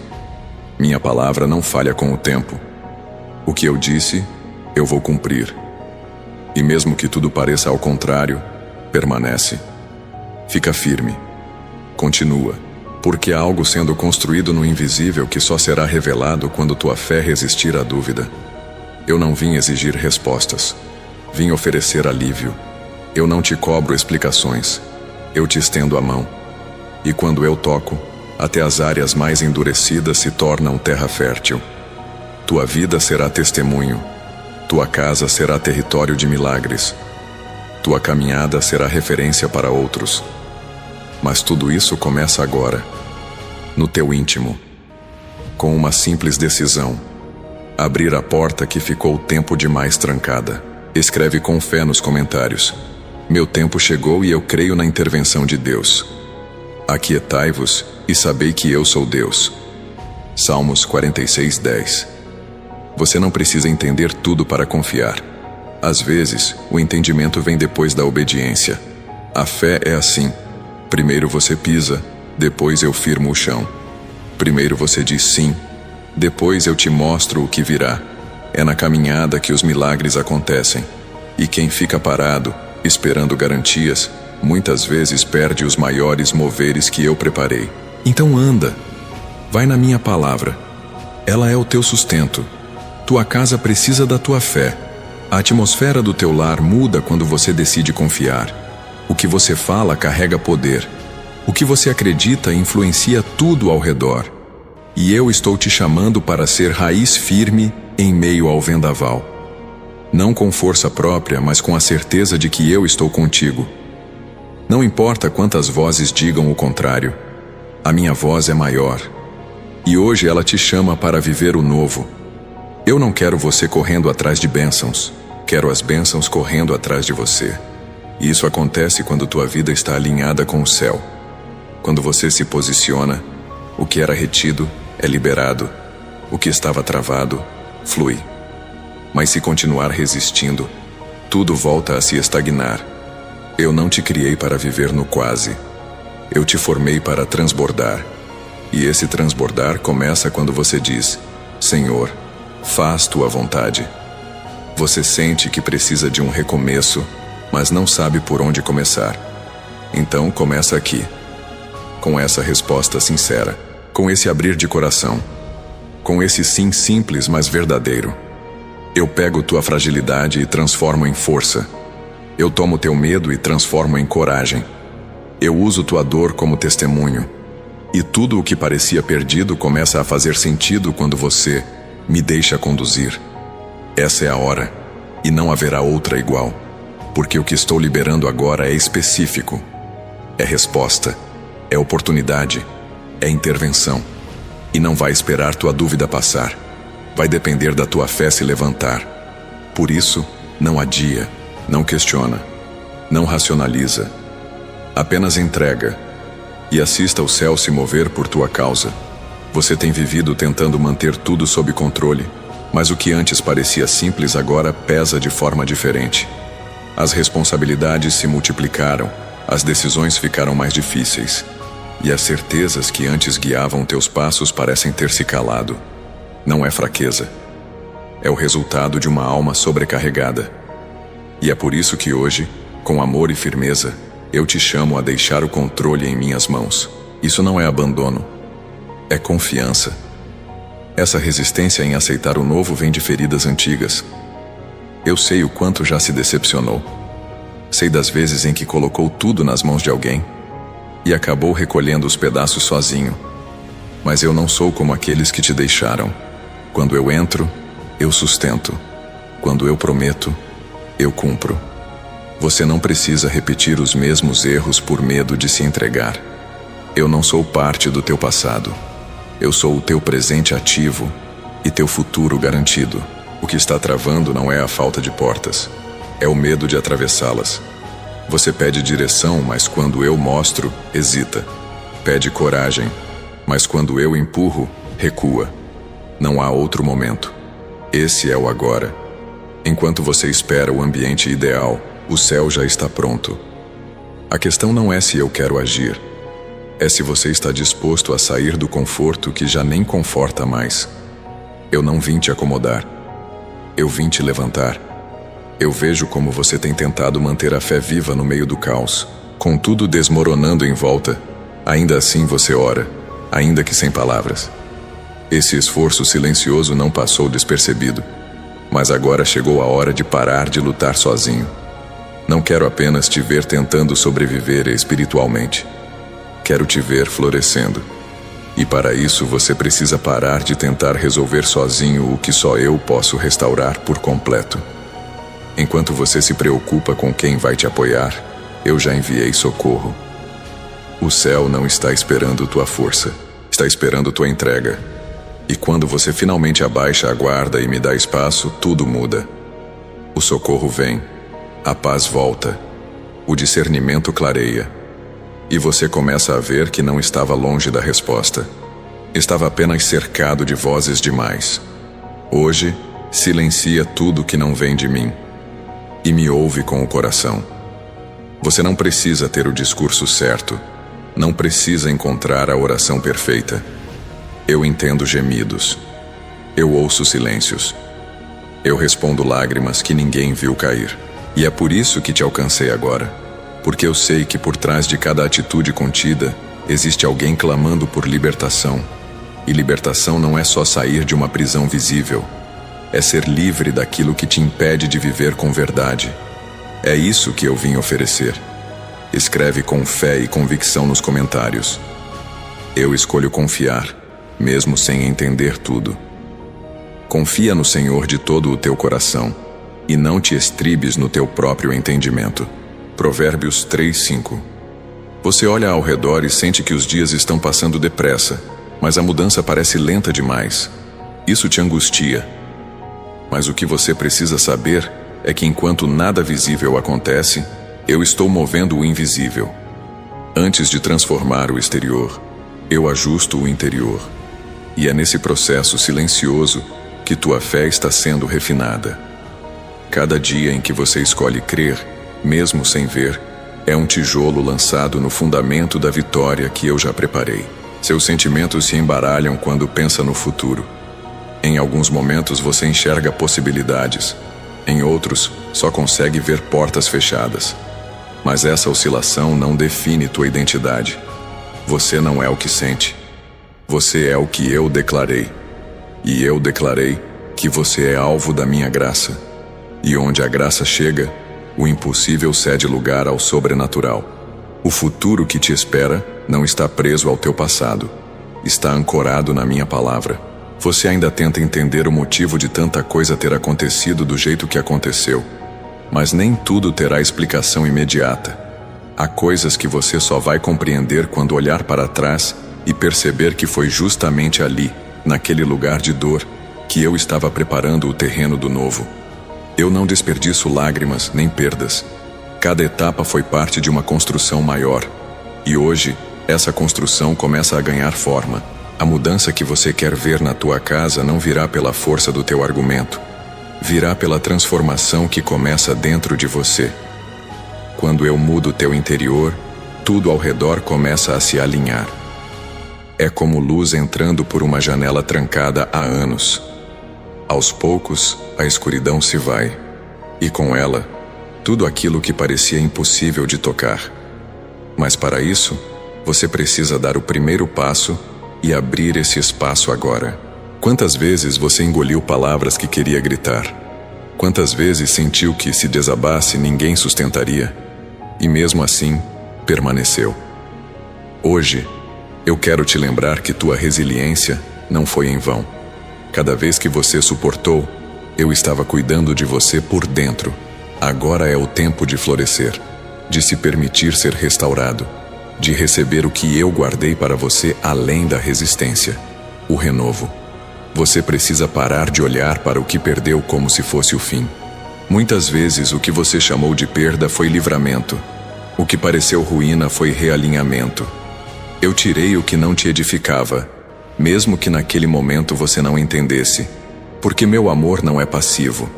Minha palavra não falha com o tempo. O que eu disse, eu vou cumprir. E mesmo que tudo pareça ao contrário, permanece. Fica firme. Continua. Porque há algo sendo construído no invisível que só será revelado quando tua fé resistir à dúvida. Eu não vim exigir respostas. Vim oferecer alívio. Eu não te cobro explicações. Eu te estendo a mão. E quando eu toco, até as áreas mais endurecidas se tornam terra fértil. Tua vida será testemunho. Tua casa será território de milagres. Tua caminhada será referência para outros. Mas tudo isso começa agora, no teu íntimo, com uma simples decisão: abrir a porta que ficou tempo demais trancada. Escreve com fé nos comentários: meu tempo chegou e eu creio na intervenção de Deus. Aquietai-vos e sabei que eu sou Deus. Salmos 46:10. Você não precisa entender tudo para confiar. Às vezes, o entendimento vem depois da obediência. A fé é assim. Primeiro você pisa, depois eu firmo o chão. Primeiro você diz sim, depois eu te mostro o que virá. É na caminhada que os milagres acontecem. E quem fica parado, esperando garantias, muitas vezes perde os maiores moveres que eu preparei. Então anda. Vai na minha palavra. Ela é o teu sustento. Tua casa precisa da tua fé. A atmosfera do teu lar muda quando você decide confiar. O que você fala carrega poder. O que você acredita influencia tudo ao redor. E eu estou te chamando para ser raiz firme em meio ao vendaval. Não com força própria, mas com a certeza de que eu estou contigo. Não importa quantas vozes digam o contrário, a minha voz é maior. E hoje ela te chama para viver o novo. Eu não quero você correndo atrás de bênçãos. Quero as bênçãos correndo atrás de você. E isso acontece quando tua vida está alinhada com o céu. Quando você se posiciona, o que era retido é liberado. O que estava travado, flui. Mas se continuar resistindo, tudo volta a se estagnar. Eu não te criei para viver no quase. Eu te formei para transbordar. E esse transbordar começa quando você diz: Senhor, faz tua vontade. Você sente que precisa de um recomeço, mas não sabe por onde começar. Então começa aqui, com essa resposta sincera, com esse abrir de coração, com esse sim simples, mas verdadeiro. Eu pego tua fragilidade e transformo em força. Eu tomo teu medo e transformo em coragem. Eu uso tua dor como testemunho. E tudo o que parecia perdido começa a fazer sentido quando você me deixa conduzir. Essa é a hora, e não haverá outra igual. Porque o que estou liberando agora é específico. É resposta, é oportunidade, é intervenção. E não vai esperar tua dúvida passar. Vai depender da tua fé se levantar. Por isso, não adia, não questiona, não racionaliza. Apenas entrega e assista o céu se mover por tua causa. Você tem vivido tentando manter tudo sob controle, mas o que antes parecia simples agora pesa de forma diferente. As responsabilidades se multiplicaram, as decisões ficaram mais difíceis, e as certezas que antes guiavam teus passos parecem ter se calado. Não é fraqueza. É o resultado de uma alma sobrecarregada. E é por isso que hoje, com amor e firmeza, eu te chamo a deixar o controle em minhas mãos. Isso não é abandono. É confiança. Essa resistência em aceitar o novo vem de feridas antigas. Eu sei o quanto já se decepcionou. Sei das vezes em que colocou tudo nas mãos de alguém e acabou recolhendo os pedaços sozinho. Mas eu não sou como aqueles que te deixaram. Quando eu entro, eu sustento. Quando eu prometo, eu cumpro. Você não precisa repetir os mesmos erros por medo de se entregar. Eu não sou parte do teu passado. Eu sou o teu presente ativo e teu futuro garantido. O que está travando não é a falta de portas, é o medo de atravessá-las. Você pede direção, mas quando eu mostro, hesita. Pede coragem, mas quando eu empurro, recua. Não há outro momento. Esse é o agora. Enquanto você espera o ambiente ideal, o céu já está pronto. A questão não é se eu quero agir. É se você está disposto a sair do conforto que já nem conforta mais. Eu não vim te acomodar. Eu vim te levantar. Eu vejo como você tem tentado manter a fé viva no meio do caos, com tudo desmoronando em volta. Ainda assim você ora, ainda que sem palavras. Esse esforço silencioso não passou despercebido. Mas agora chegou a hora de parar de lutar sozinho. Não quero apenas te ver tentando sobreviver espiritualmente. Quero te ver florescendo. E para isso você precisa parar de tentar resolver sozinho o que só eu posso restaurar por completo. Enquanto você se preocupa com quem vai te apoiar, eu já enviei socorro. O céu não está esperando tua força, está esperando tua entrega. E quando você finalmente abaixa a guarda e me dá espaço, tudo muda. O socorro vem, a paz volta, o discernimento clareia. E você começa a ver que não estava longe da resposta. Estava apenas cercado de vozes demais. Hoje, silencia tudo que não vem de mim. E me ouve com o coração. Você não precisa ter o discurso certo. Não precisa encontrar a oração perfeita. Eu entendo gemidos. Eu ouço silêncios. Eu respondo lágrimas que ninguém viu cair. E é por isso que te alcancei agora. Porque eu sei que por trás de cada atitude contida, existe alguém clamando por libertação. E libertação não é só sair de uma prisão visível. É ser livre daquilo que te impede de viver com verdade. É isso que eu vim oferecer. Escreve com fé e convicção nos comentários. Eu escolho confiar, mesmo sem entender tudo. Confia no Senhor de todo o teu coração, e não te estribes no teu próprio entendimento. Provérbios 3:5. Você olha ao redor e sente que os dias estão passando depressa, mas a mudança parece lenta demais. Isso te angustia. Mas o que você precisa saber é que enquanto nada visível acontece, eu estou movendo o invisível. Antes de transformar o exterior, eu ajusto o interior. E é nesse processo silencioso que tua fé está sendo refinada. Cada dia em que você escolhe crer, mesmo sem ver, é um tijolo lançado no fundamento da vitória que eu já preparei. Seus sentimentos se embaralham quando pensa no futuro. Em alguns momentos você enxerga possibilidades, em outros só consegue ver portas fechadas. Mas essa oscilação não define tua identidade. Você não é o que sente. Você é o que eu declarei. E eu declarei que você é alvo da minha graça. E onde a graça chega, o impossível cede lugar ao sobrenatural. O futuro que te espera não está preso ao teu passado. Está ancorado na minha palavra. Você ainda tenta entender o motivo de tanta coisa ter acontecido do jeito que aconteceu. Mas nem tudo terá explicação imediata. Há coisas que você só vai compreender quando olhar para trás e perceber que foi justamente ali, naquele lugar de dor, que eu estava preparando o terreno do novo. Eu não desperdiço lágrimas nem perdas. Cada etapa foi parte de uma construção maior. E hoje, essa construção começa a ganhar forma. A mudança que você quer ver na tua casa não virá pela força do teu argumento. Virá pela transformação que começa dentro de você. Quando eu mudo teu interior, tudo ao redor começa a se alinhar. É como luz entrando por uma janela trancada há anos. Aos poucos, a escuridão se vai, e com ela, tudo aquilo que parecia impossível de tocar. Mas para isso, você precisa dar o primeiro passo e abrir esse espaço agora. Quantas vezes você engoliu palavras que queria gritar? Quantas vezes sentiu que, se desabasse, ninguém sustentaria? E mesmo assim, permaneceu. Hoje, eu quero te lembrar que tua resiliência não foi em vão. Cada vez que você suportou, eu estava cuidando de você por dentro. Agora é o tempo de florescer, de se permitir ser restaurado, de receber o que eu guardei para você além da resistência, o renovo. Você precisa parar de olhar para o que perdeu como se fosse o fim. Muitas vezes o que você chamou de perda foi livramento. O que pareceu ruína foi realinhamento. Eu tirei o que não te edificava, mesmo que naquele momento você não entendesse, porque meu amor não é passivo.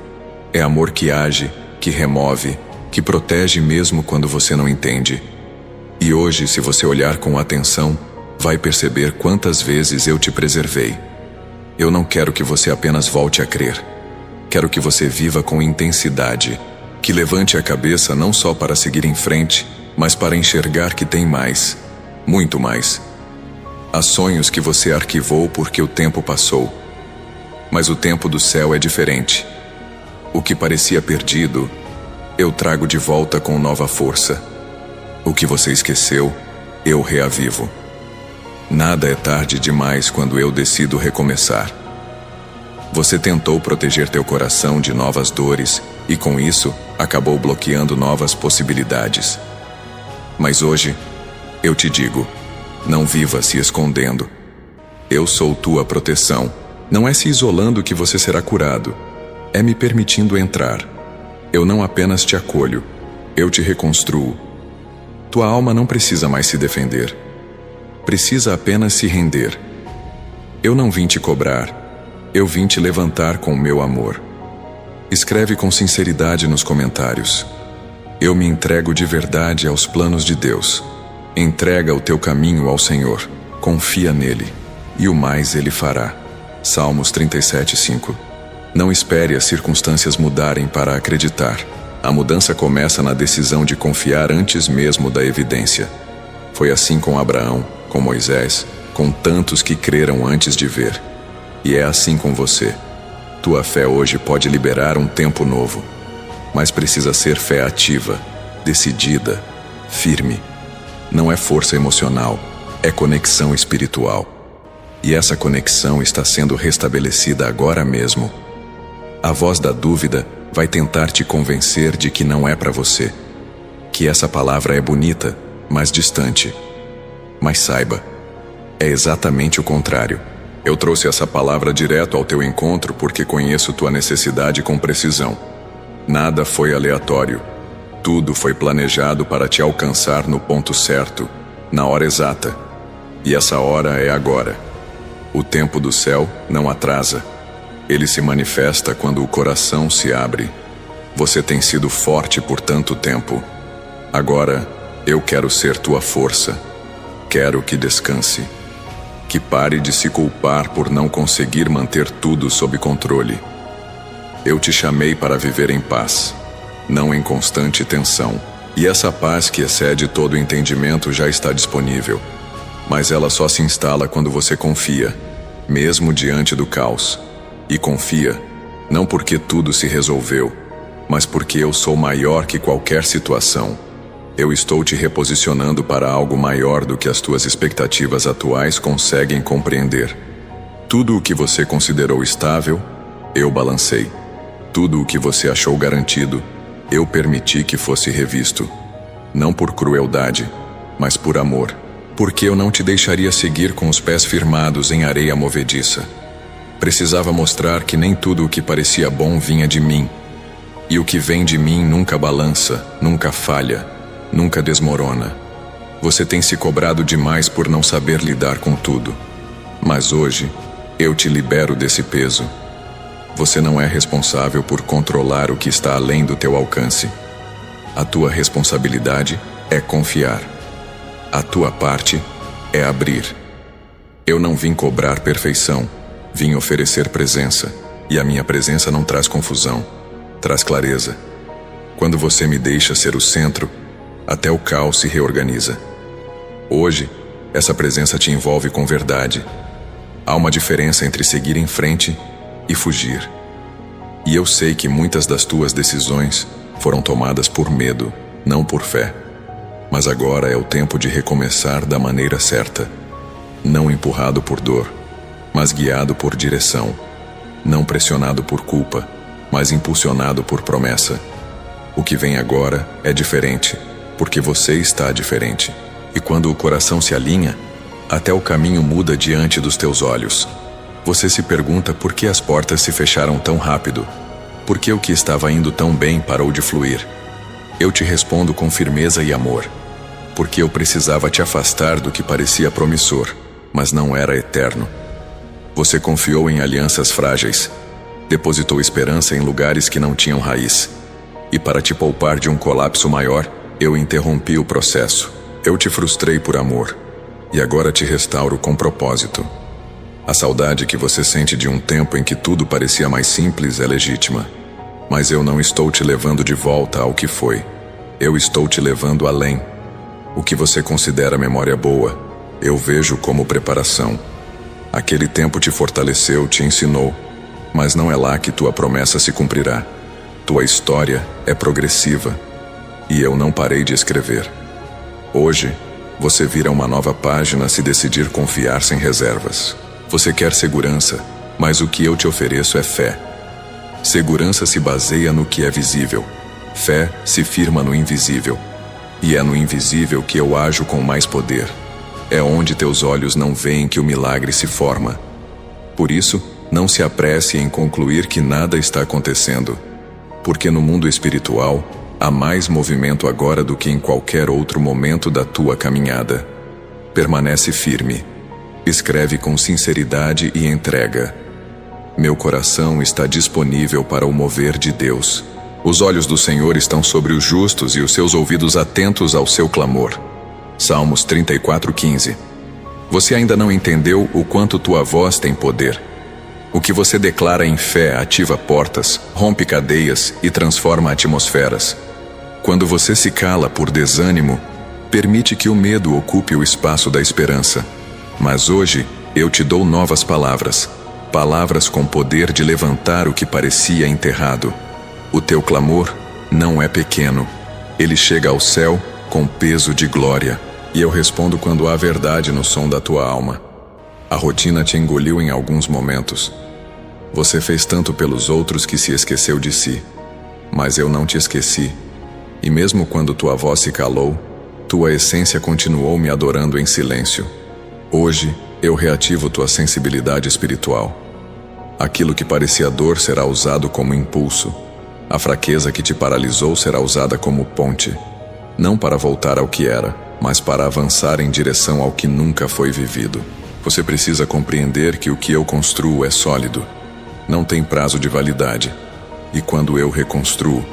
É amor que age, que remove, que protege mesmo quando você não entende. E hoje, se você olhar com atenção, vai perceber quantas vezes eu te preservei. Eu não quero que você apenas volte a crer. Quero que você viva com intensidade, que levante a cabeça não só para seguir em frente, mas para enxergar que tem mais, muito mais. Há sonhos que você arquivou porque o tempo passou. Mas o tempo do céu é diferente. O que parecia perdido, eu trago de volta com nova força. O que você esqueceu, eu reavivo. Nada é tarde demais quando eu decido recomeçar. Você tentou proteger teu coração de novas dores e, com isso, acabou bloqueando novas possibilidades. Mas hoje, eu te digo, não viva se escondendo. Eu sou tua proteção. Não é se isolando que você será curado. É me permitindo entrar. Eu não apenas te acolho, eu te reconstruo. Tua alma não precisa mais se defender. Precisa apenas se render. Eu não vim te cobrar, eu vim te levantar com o meu amor. Escreve com sinceridade nos comentários. Eu me entrego de verdade aos planos de Deus. Entrega o teu caminho ao Senhor, confia nele, e o mais ele fará. Salmos 37:5. Não espere as circunstâncias mudarem para acreditar. A mudança começa na decisão de confiar antes mesmo da evidência. Foi assim com Abraão, com Moisés, com tantos que creram antes de ver. E é assim com você. Tua fé hoje pode liberar um tempo novo, mas precisa ser fé ativa, decidida, firme. Não é força emocional, é conexão espiritual. E essa conexão está sendo restabelecida agora mesmo. A voz da dúvida vai tentar te convencer de que não é para você, que essa palavra é bonita, mas distante. Mas saiba, é exatamente o contrário. Eu trouxe essa palavra direto ao teu encontro porque conheço tua necessidade com precisão. Nada foi aleatório. Tudo foi planejado para te alcançar no ponto certo, na hora exata. E essa hora é agora. O tempo do céu não atrasa. Ele se manifesta quando o coração se abre. Você tem sido forte por tanto tempo. Agora, eu quero ser tua força. Quero que descanse. Que pare de se culpar por não conseguir manter tudo sob controle. Eu te chamei para viver em paz, não em constante tensão. E essa paz que excede todo entendimento já está disponível. Mas ela só se instala quando você confia, mesmo diante do caos. E confia, não porque tudo se resolveu, mas porque eu sou maior que qualquer situação. Eu estou te reposicionando para algo maior do que as tuas expectativas atuais conseguem compreender. Tudo o que você considerou estável, eu balancei. Tudo o que você achou garantido, eu permiti que fosse revisto. Não por crueldade, mas por amor. Porque eu não te deixaria seguir com os pés firmados em areia movediça. Precisava mostrar que nem tudo o que parecia bom vinha de mim. E o que vem de mim nunca balança, nunca falha, nunca desmorona. Você tem se cobrado demais por não saber lidar com tudo. Mas hoje, eu te libero desse peso. Você não é responsável por controlar o que está além do teu alcance. A tua responsabilidade é confiar. A tua parte é abrir. Eu não vim cobrar perfeição, vim oferecer presença, e a minha presença não traz confusão, traz clareza. Quando você me deixa ser o centro, até o caos se reorganiza. Hoje, essa presença te envolve com verdade. Há uma diferença entre seguir em frente e fugir. E eu sei que muitas das tuas decisões foram tomadas por medo, não por fé. Mas agora é o tempo de recomeçar da maneira certa. Não empurrado por dor, mas guiado por direção. Não pressionado por culpa, mas impulsionado por promessa. O que vem agora é diferente, porque você está diferente. E quando o coração se alinha, até o caminho muda diante dos teus olhos. Você se pergunta por que as portas se fecharam tão rápido? Por que o que estava indo tão bem parou de fluir? Eu te respondo com firmeza e amor. Porque eu precisava te afastar do que parecia promissor, mas não era eterno. Você confiou em alianças frágeis, depositou esperança em lugares que não tinham raiz. E para te poupar de um colapso maior, eu interrompi o processo. Eu te frustrei por amor, e agora te restauro com propósito. A saudade que você sente de um tempo em que tudo parecia mais simples é legítima. Mas eu não estou te levando de volta ao que foi. Eu estou te levando além. O que você considera memória boa, eu vejo como preparação. Aquele tempo te fortaleceu, te ensinou, mas não é lá que tua promessa se cumprirá. Tua história é progressiva, e eu não parei de escrever. Hoje, você vira uma nova página se decidir confiar sem reservas. Você quer segurança, mas o que eu te ofereço é fé. Segurança se baseia no que é visível. Fé se firma no invisível. E é no invisível que eu ajo com mais poder. É onde teus olhos não veem que o milagre se forma. Por isso, não se apresse em concluir que nada está acontecendo. Porque no mundo espiritual, há mais movimento agora do que em qualquer outro momento da tua caminhada. Permanece firme. Escreve com sinceridade e entrega. Meu coração está disponível para o mover de Deus. Os olhos do Senhor estão sobre os justos e os seus ouvidos atentos ao seu clamor. Salmos 34:15. Você ainda não entendeu o quanto tua voz tem poder. O que você declara em fé ativa portas, rompe cadeias e transforma atmosferas. Quando você se cala por desânimo, permite que o medo ocupe o espaço da esperança. Mas hoje, eu te dou novas palavras. Palavras com poder de levantar o que parecia enterrado. O teu clamor não é pequeno. Ele chega ao céu com peso de glória. E eu respondo quando há verdade no som da tua alma. A rotina te engoliu em alguns momentos. Você fez tanto pelos outros que se esqueceu de si. Mas eu não te esqueci. E mesmo quando tua voz se calou, tua essência continuou me adorando em silêncio. Hoje, eu reativo tua sensibilidade espiritual. Aquilo que parecia dor será usado como impulso. A fraqueza que te paralisou será usada como ponte. Não para voltar ao que era, mas para avançar em direção ao que nunca foi vivido. Você precisa compreender que o que eu construo é sólido. Não tem prazo de validade. E quando eu reconstruo,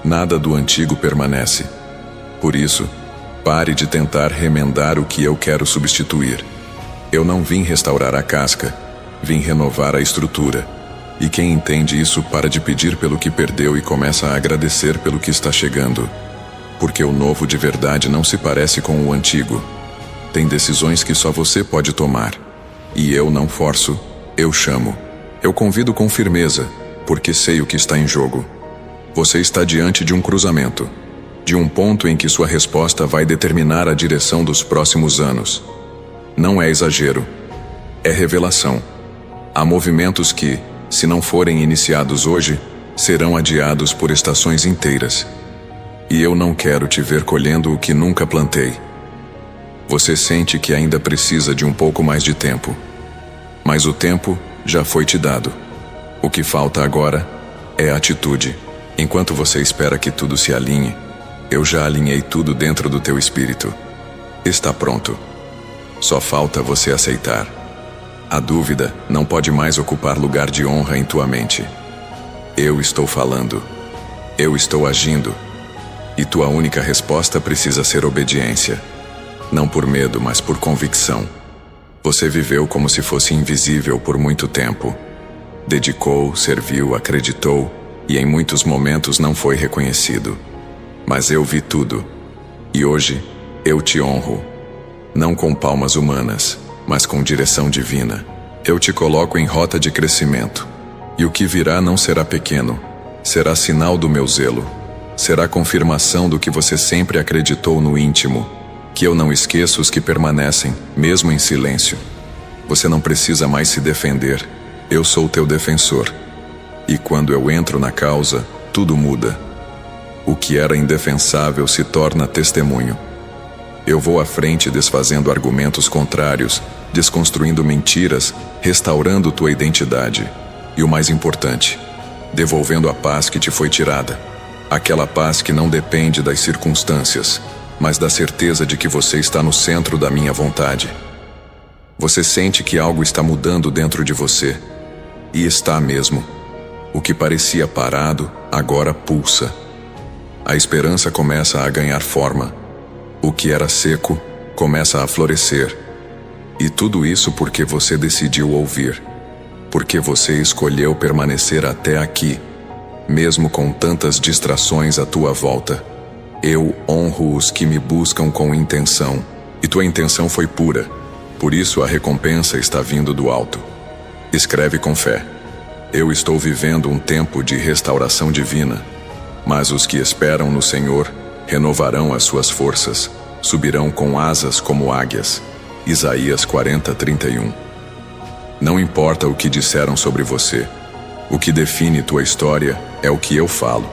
nada do antigo permanece. Por isso, pare de tentar remendar o que eu quero substituir. Eu não vim restaurar a casca, vim renovar a estrutura. E quem entende isso para de pedir pelo que perdeu e começa a agradecer pelo que está chegando. Porque o novo de verdade não se parece com o antigo. Tem decisões que só você pode tomar. E eu não forço, eu chamo. Eu convido com firmeza, porque sei o que está em jogo. Você está diante de um cruzamento, de um ponto em que sua resposta vai determinar a direção dos próximos anos. Não é exagero, é revelação. Há movimentos que, se não forem iniciados hoje, serão adiados por estações inteiras. E eu não quero te ver colhendo o que nunca plantei. Você sente que ainda precisa de um pouco mais de tempo. Mas o tempo já foi te dado. O que falta agora é atitude. Enquanto você espera que tudo se alinhe, eu já alinhei tudo dentro do teu espírito. Está pronto. Só falta você aceitar. A dúvida não pode mais ocupar lugar de honra em tua mente. Eu estou falando. Eu estou agindo. E tua única resposta precisa ser obediência. Não por medo, mas por convicção. Você viveu como se fosse invisível por muito tempo. Dedicou, serviu, acreditou e em muitos momentos não foi reconhecido. Mas eu vi tudo. E hoje, eu te honro. Não com palmas humanas, mas com direção divina. Eu te coloco em rota de crescimento. E o que virá não será pequeno. Será sinal do meu zelo. Será confirmação do que você sempre acreditou no íntimo. Que eu não esqueço os que permanecem, mesmo em silêncio. Você não precisa mais se defender. Eu sou teu defensor. E quando eu entro na causa, tudo muda. O que era indefensável se torna testemunho. Eu vou à frente desfazendo argumentos contrários, desconstruindo mentiras, restaurando tua identidade. E o mais importante, devolvendo a paz que te foi tirada. Aquela paz que não depende das circunstâncias, mas da certeza de que você está no centro da minha vontade. Você sente que algo está mudando dentro de você. E está mesmo. O que parecia parado, agora pulsa. A esperança começa a ganhar forma. O que era seco, começa a florescer. E tudo isso porque você decidiu ouvir. Porque você escolheu permanecer até aqui, mesmo com tantas distrações à tua volta. Eu honro os que me buscam com intenção, e tua intenção foi pura. Por isso a recompensa está vindo do alto. Escreve com fé. Eu estou vivendo um tempo de restauração divina, mas os que esperam no Senhor renovarão as suas forças, subirão com asas como águias. Isaías 40:31. Não importa o que disseram sobre você, o que define tua história é o que eu falo,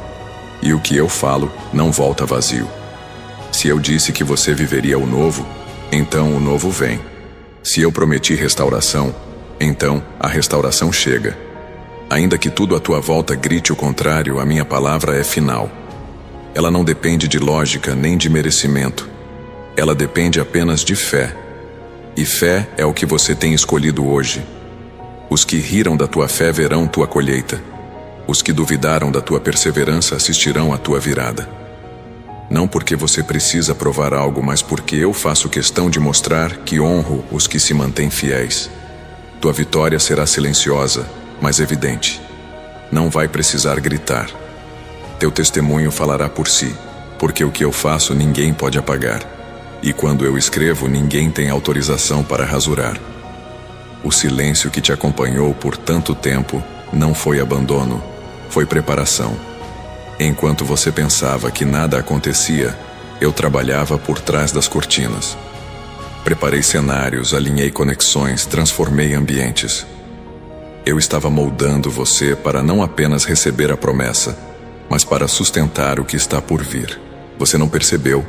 e o que eu falo não volta vazio. Se eu disse que você viveria o novo, então o novo vem. Se eu prometi restauração, então a restauração chega. Ainda que tudo à tua volta grite o contrário, a minha palavra é final. Ela não depende de lógica nem de merecimento. Ela depende apenas de fé. E fé é o que você tem escolhido hoje. Os que riram da tua fé verão tua colheita. Os que duvidaram da tua perseverança assistirão à tua virada. Não porque você precisa provar algo, mas porque eu faço questão de mostrar que honro os que se mantêm fiéis. Tua vitória será silenciosa, mas evidente. Não vai precisar gritar. Teu testemunho falará por si, porque o que eu faço ninguém pode apagar. E quando eu escrevo, ninguém tem autorização para rasurar. O silêncio que te acompanhou por tanto tempo não foi abandono, foi preparação. Enquanto você pensava que nada acontecia, eu trabalhava por trás das cortinas. Preparei cenários, alinhei conexões, transformei ambientes. Eu estava moldando você para não apenas receber a promessa, mas para sustentar o que está por vir. Você não percebeu,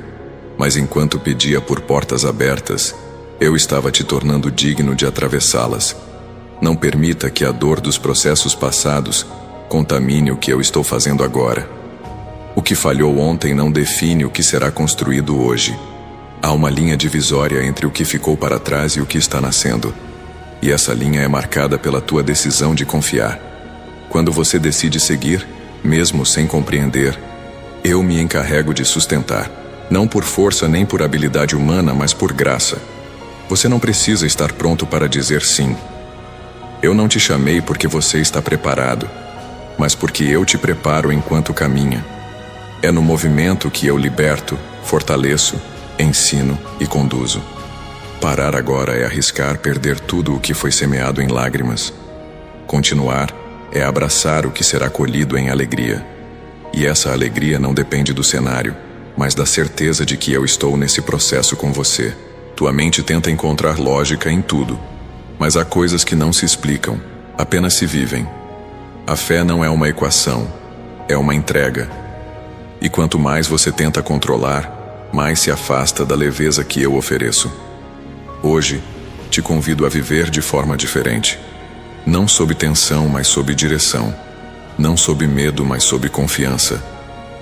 mas enquanto pedia por portas abertas, eu estava te tornando digno de atravessá-las. Não permita que a dor dos processos passados contamine o que eu estou fazendo agora. O que falhou ontem não define o que será construído hoje. Há uma linha divisória entre o que ficou para trás e o que está nascendo. E essa linha é marcada pela tua decisão de confiar. Quando você decide seguir, mesmo sem compreender, eu me encarrego de sustentar. Não por força nem por habilidade humana, mas por graça. Você não precisa estar pronto para dizer sim. Eu não te chamei porque você está preparado, mas porque eu te preparo enquanto caminha. É no movimento que eu liberto, fortaleço, ensino e conduzo. Parar agora é arriscar perder tudo o que foi semeado em lágrimas. Continuar é abraçar o que será colhido em alegria. E essa alegria não depende do cenário, mas da certeza de que eu estou nesse processo com você. Tua mente tenta encontrar lógica em tudo, mas há coisas que não se explicam, apenas se vivem. A fé não é uma equação, é uma entrega. E quanto mais você tenta controlar, mais se afasta da leveza que eu ofereço. Hoje, te convido a viver de forma diferente. Não sob tensão, mas sob direção. Não sob medo, mas sob confiança.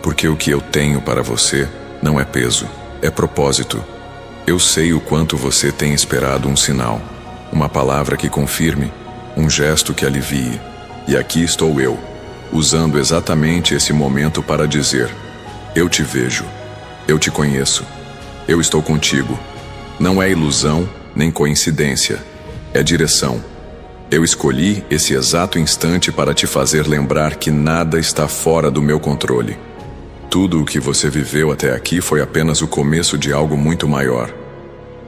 Porque o que eu tenho para você não é peso, é propósito. Eu sei o quanto você tem esperado um sinal, uma palavra que confirme, um gesto que alivie. E aqui estou eu, usando exatamente esse momento para dizer: eu te vejo, eu te conheço, eu estou contigo. Não é ilusão nem coincidência, é direção. Eu escolhi esse exato instante para te fazer lembrar que nada está fora do meu controle. Tudo o que você viveu até aqui foi apenas o começo de algo muito maior.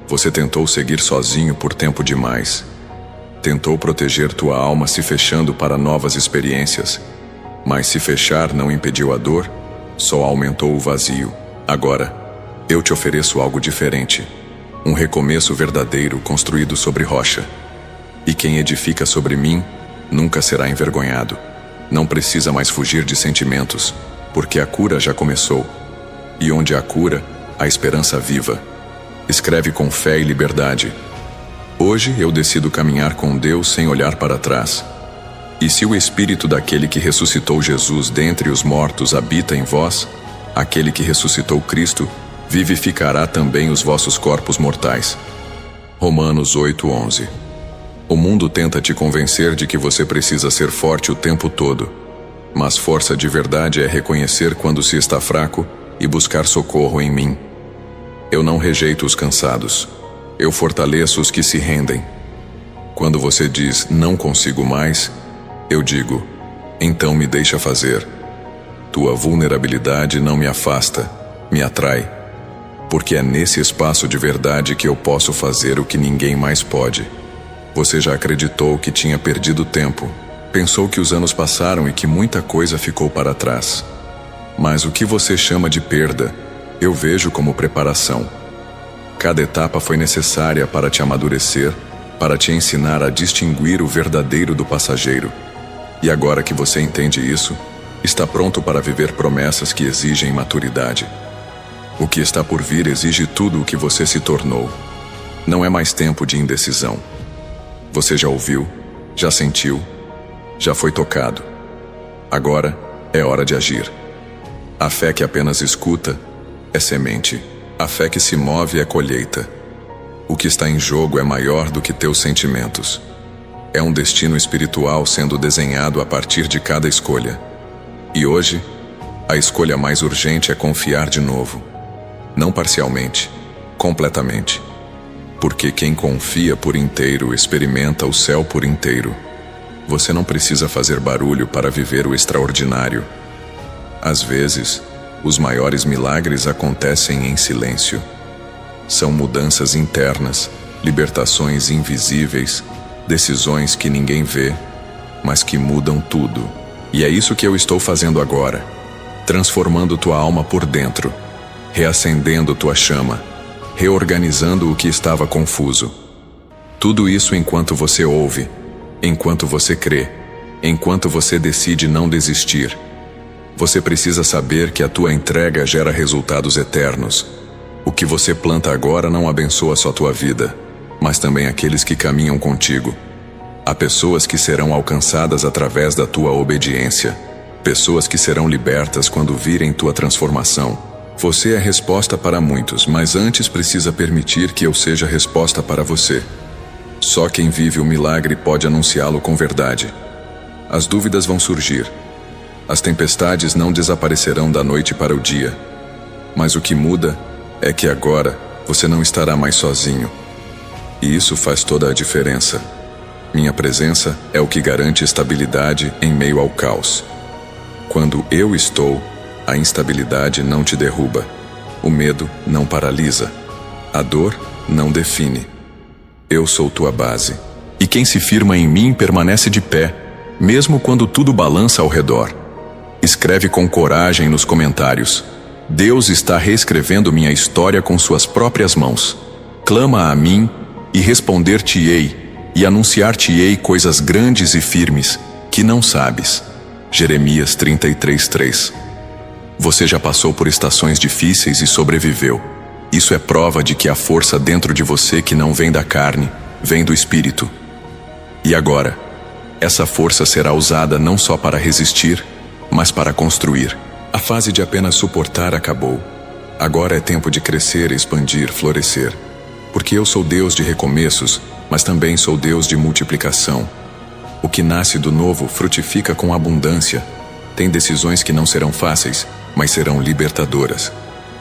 Você tentou seguir sozinho por tempo demais. Tentou proteger tua alma se fechando para novas experiências. Mas se fechar não impediu a dor, só aumentou o vazio. Agora, eu te ofereço algo diferente. Um recomeço verdadeiro construído sobre rocha. E quem edifica sobre mim nunca será envergonhado. Não precisa mais fugir de sentimentos, porque a cura já começou. E onde há cura, há esperança viva. Escreve com fé e liberdade. Hoje eu decido caminhar com Deus sem olhar para trás. E se o Espírito daquele que ressuscitou Jesus dentre os mortos habita em vós, aquele que ressuscitou Cristo vivificará também os vossos corpos mortais. Romanos 8:11. O mundo tenta te convencer de que você precisa ser forte o tempo todo. Mas força de verdade é reconhecer quando se está fraco e buscar socorro em mim. Eu não rejeito os cansados. Eu fortaleço os que se rendem. Quando você diz, não consigo mais, eu digo, então me deixa fazer. Tua vulnerabilidade não me afasta, me atrai. Porque é nesse espaço de verdade que eu posso fazer o que ninguém mais pode. Você já acreditou que tinha perdido tempo. Pensou que os anos passaram e que muita coisa ficou para trás. Mas o que você chama de perda, eu vejo como preparação. Cada etapa foi necessária para te amadurecer, para te ensinar a distinguir o verdadeiro do passageiro. E agora que você entende isso, está pronto para viver promessas que exigem maturidade. O que está por vir exige tudo o que você se tornou. Não é mais tempo de indecisão. Você já ouviu, já sentiu, já foi tocado. Agora é hora de agir. A fé que apenas escuta é semente. A fé que se move é colheita. O que está em jogo é maior do que teus sentimentos. É um destino espiritual sendo desenhado a partir de cada escolha. E hoje, a escolha mais urgente é confiar de novo. Não parcialmente, completamente. Porque quem confia por inteiro experimenta o céu por inteiro. Você não precisa fazer barulho para viver o extraordinário. Às vezes, os maiores milagres acontecem em silêncio. São mudanças internas, libertações invisíveis, decisões que ninguém vê, mas que mudam tudo. E é isso que eu estou fazendo agora, transformando tua alma por dentro, reacendendo tua chama, reorganizando o que estava confuso. Tudo isso enquanto você ouve, enquanto você crê, enquanto você decide não desistir. Você precisa saber que a tua entrega gera resultados eternos. O que você planta agora não abençoa só tua vida, mas também aqueles que caminham contigo. Há pessoas que serão alcançadas através da tua obediência. Pessoas que serão libertas quando virem tua transformação. Você é resposta para muitos, mas antes precisa permitir que eu seja resposta para você. Só quem vive o milagre pode anunciá-lo com verdade. As dúvidas vão surgir. As tempestades não desaparecerão da noite para o dia. Mas o que muda é que agora você não estará mais sozinho. E isso faz toda a diferença. Minha presença é o que garante estabilidade em meio ao caos. Quando eu estou, a instabilidade não te derruba. O medo não paralisa. A dor não define. Eu sou tua base. E quem se firma em mim permanece de pé, mesmo quando tudo balança ao redor. Escreve com coragem nos comentários. Deus está reescrevendo minha história com suas próprias mãos. Clama a mim e responder-te-ei, e anunciar-te-ei coisas grandes e firmes que não sabes. Jeremias 33:3. Você já passou por estações difíceis e sobreviveu. Isso é prova de que há força dentro de você que não vem da carne, vem do Espírito. E agora, essa força será usada não só para resistir, mas para construir. A fase de apenas suportar acabou. Agora é tempo de crescer, expandir, florescer. Porque eu sou Deus de recomeços, mas também sou Deus de multiplicação. O que nasce do novo frutifica com abundância. Tem decisões que não serão fáceis, mas serão libertadoras.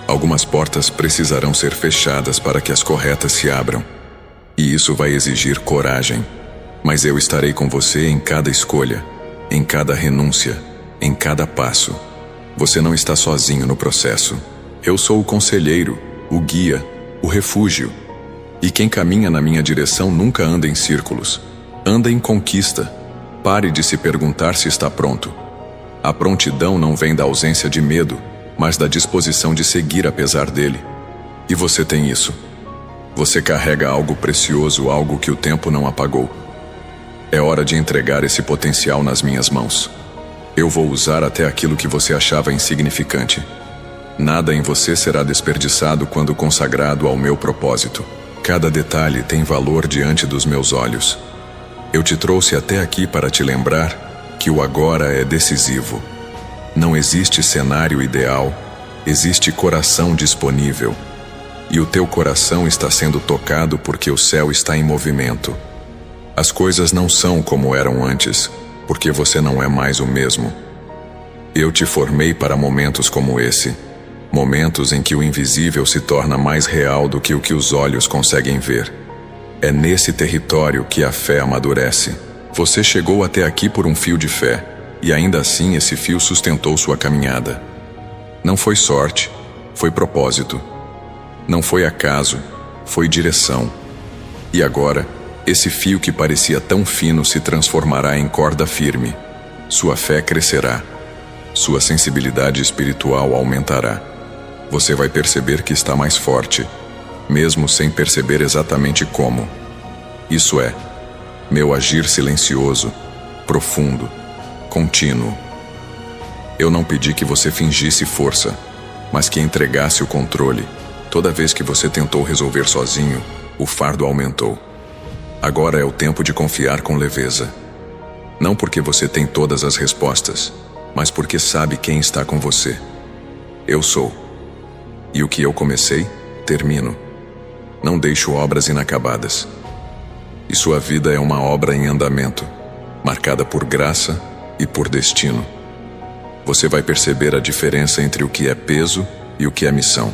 Algumas portas precisarão ser fechadas para que as corretas se abram. E isso vai exigir coragem. Mas eu estarei com você em cada escolha, em cada renúncia, em cada passo. Você não está sozinho no processo. Eu sou o conselheiro, o guia, o refúgio. E quem caminha na minha direção nunca anda em círculos. Anda em conquista. Pare de se perguntar se está pronto. A prontidão não vem da ausência de medo, mas da disposição de seguir apesar dele. E você tem isso. Você carrega algo precioso, algo que o tempo não apagou. É hora de entregar esse potencial nas minhas mãos. Eu vou usar até aquilo que você achava insignificante. Nada em você será desperdiçado quando consagrado ao meu propósito. Cada detalhe tem valor diante dos meus olhos. Eu te trouxe até aqui para te lembrar que o agora é decisivo. Não existe cenário ideal, existe coração disponível. E o teu coração está sendo tocado porque o céu está em movimento. As coisas não são como eram antes, porque você não é mais o mesmo. Eu te formei para momentos como esse, momentos em que o invisível se torna mais real do que o que os olhos conseguem ver. É nesse território que a fé amadurece. Você chegou até aqui por um fio de fé, e ainda assim esse fio sustentou sua caminhada. Não foi sorte, foi propósito. Não foi acaso, foi direção. E agora, esse fio que parecia tão fino se transformará em corda firme. Sua fé crescerá. Sua sensibilidade espiritual aumentará. Você vai perceber que está mais forte, mesmo sem perceber exatamente como. Isso é, meu agir silencioso, profundo, contínuo. Eu não pedi que você fingisse força, mas que entregasse o controle. Toda vez que você tentou resolver sozinho, o fardo aumentou. Agora é o tempo de confiar com leveza. Não porque você tem todas as respostas, mas porque sabe quem está com você. Eu sou. E o que eu comecei, termino. Não deixo obras inacabadas. E sua vida é uma obra em andamento, marcada por graça e por destino. Você vai perceber a diferença entre o que é peso e o que é missão.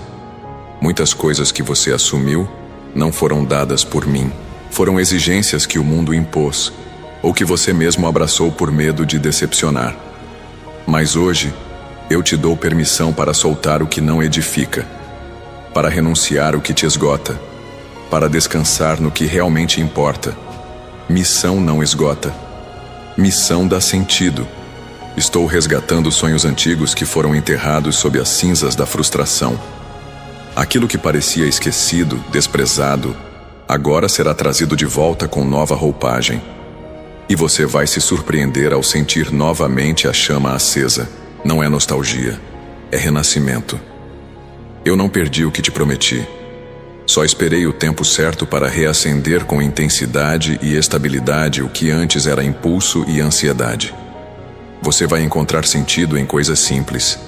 Muitas coisas que você assumiu não foram dadas por mim. Foram exigências que o mundo impôs, ou que você mesmo abraçou por medo de decepcionar. Mas hoje, eu te dou permissão para soltar o que não edifica, para renunciar o que te esgota, para descansar no que realmente importa. Missão não esgota. Missão dá sentido. Estou resgatando sonhos antigos que foram enterrados sob as cinzas da frustração. Aquilo que parecia esquecido, desprezado, agora será trazido de volta com nova roupagem. E você vai se surpreender ao sentir novamente a chama acesa. Não é nostalgia, é renascimento. Eu não perdi o que te prometi. Só esperei o tempo certo para reacender com intensidade e estabilidade o que antes era impulso e ansiedade. Você vai encontrar sentido em coisas simples.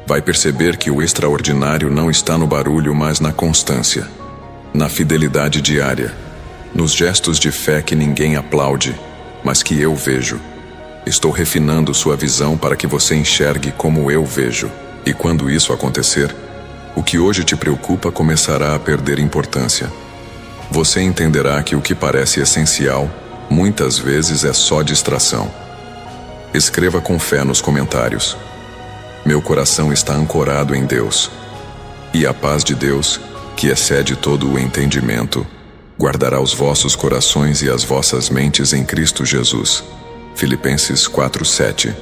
Vai perceber que o extraordinário não está no barulho, mas na constância. Na fidelidade diária, nos gestos de fé que ninguém aplaude, mas que eu vejo. Estou refinando sua visão para que você enxergue como eu vejo. E quando isso acontecer, o que hoje te preocupa começará a perder importância. Você entenderá que o que parece essencial, muitas vezes é só distração. Escreva com fé nos comentários. Meu coração está ancorado em Deus. E a paz de Deus, que excede todo o entendimento, guardará os vossos corações e as vossas mentes em Cristo Jesus. Filipenses 4:7.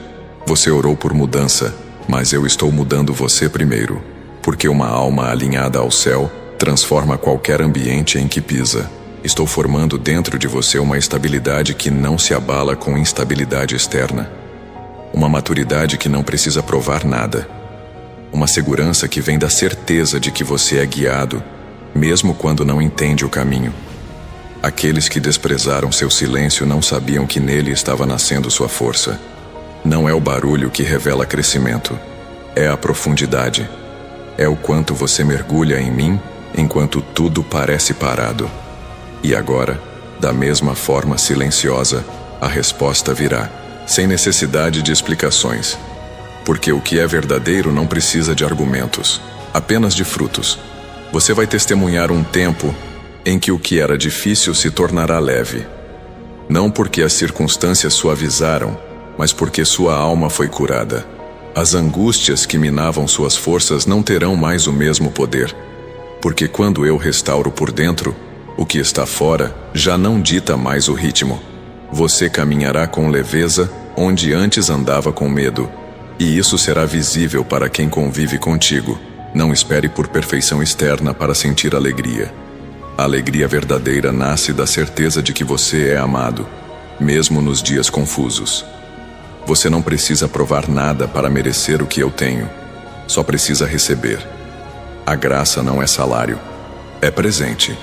Você orou por mudança, mas eu estou mudando você primeiro, porque uma alma alinhada ao céu transforma qualquer ambiente em que pisa. Estou formando dentro de você uma estabilidade que não se abala com instabilidade externa. Uma maturidade que não precisa provar nada. Uma segurança que vem da certeza de que você é guiado, mesmo quando não entende o caminho. Aqueles que desprezaram seu silêncio não sabiam que nele estava nascendo sua força. Não é o barulho que revela crescimento, é a profundidade. É o quanto você mergulha em mim enquanto tudo parece parado. E agora, da mesma forma silenciosa, a resposta virá, sem necessidade de explicações. Porque o que é verdadeiro não precisa de argumentos, apenas de frutos. Você vai testemunhar um tempo em que o que era difícil se tornará leve. Não porque as circunstâncias suavizaram, mas porque sua alma foi curada. As angústias que minavam suas forças não terão mais o mesmo poder, porque quando eu restauro por dentro, o que está fora já não dita mais o ritmo. Você caminhará com leveza onde antes andava com medo, e isso será visível para quem convive contigo. Não espere por perfeição externa para sentir alegria. A alegria verdadeira nasce da certeza de que você é amado, mesmo nos dias confusos. Você não precisa provar nada para merecer o que eu tenho. Só precisa receber. A graça não é salário, é presente.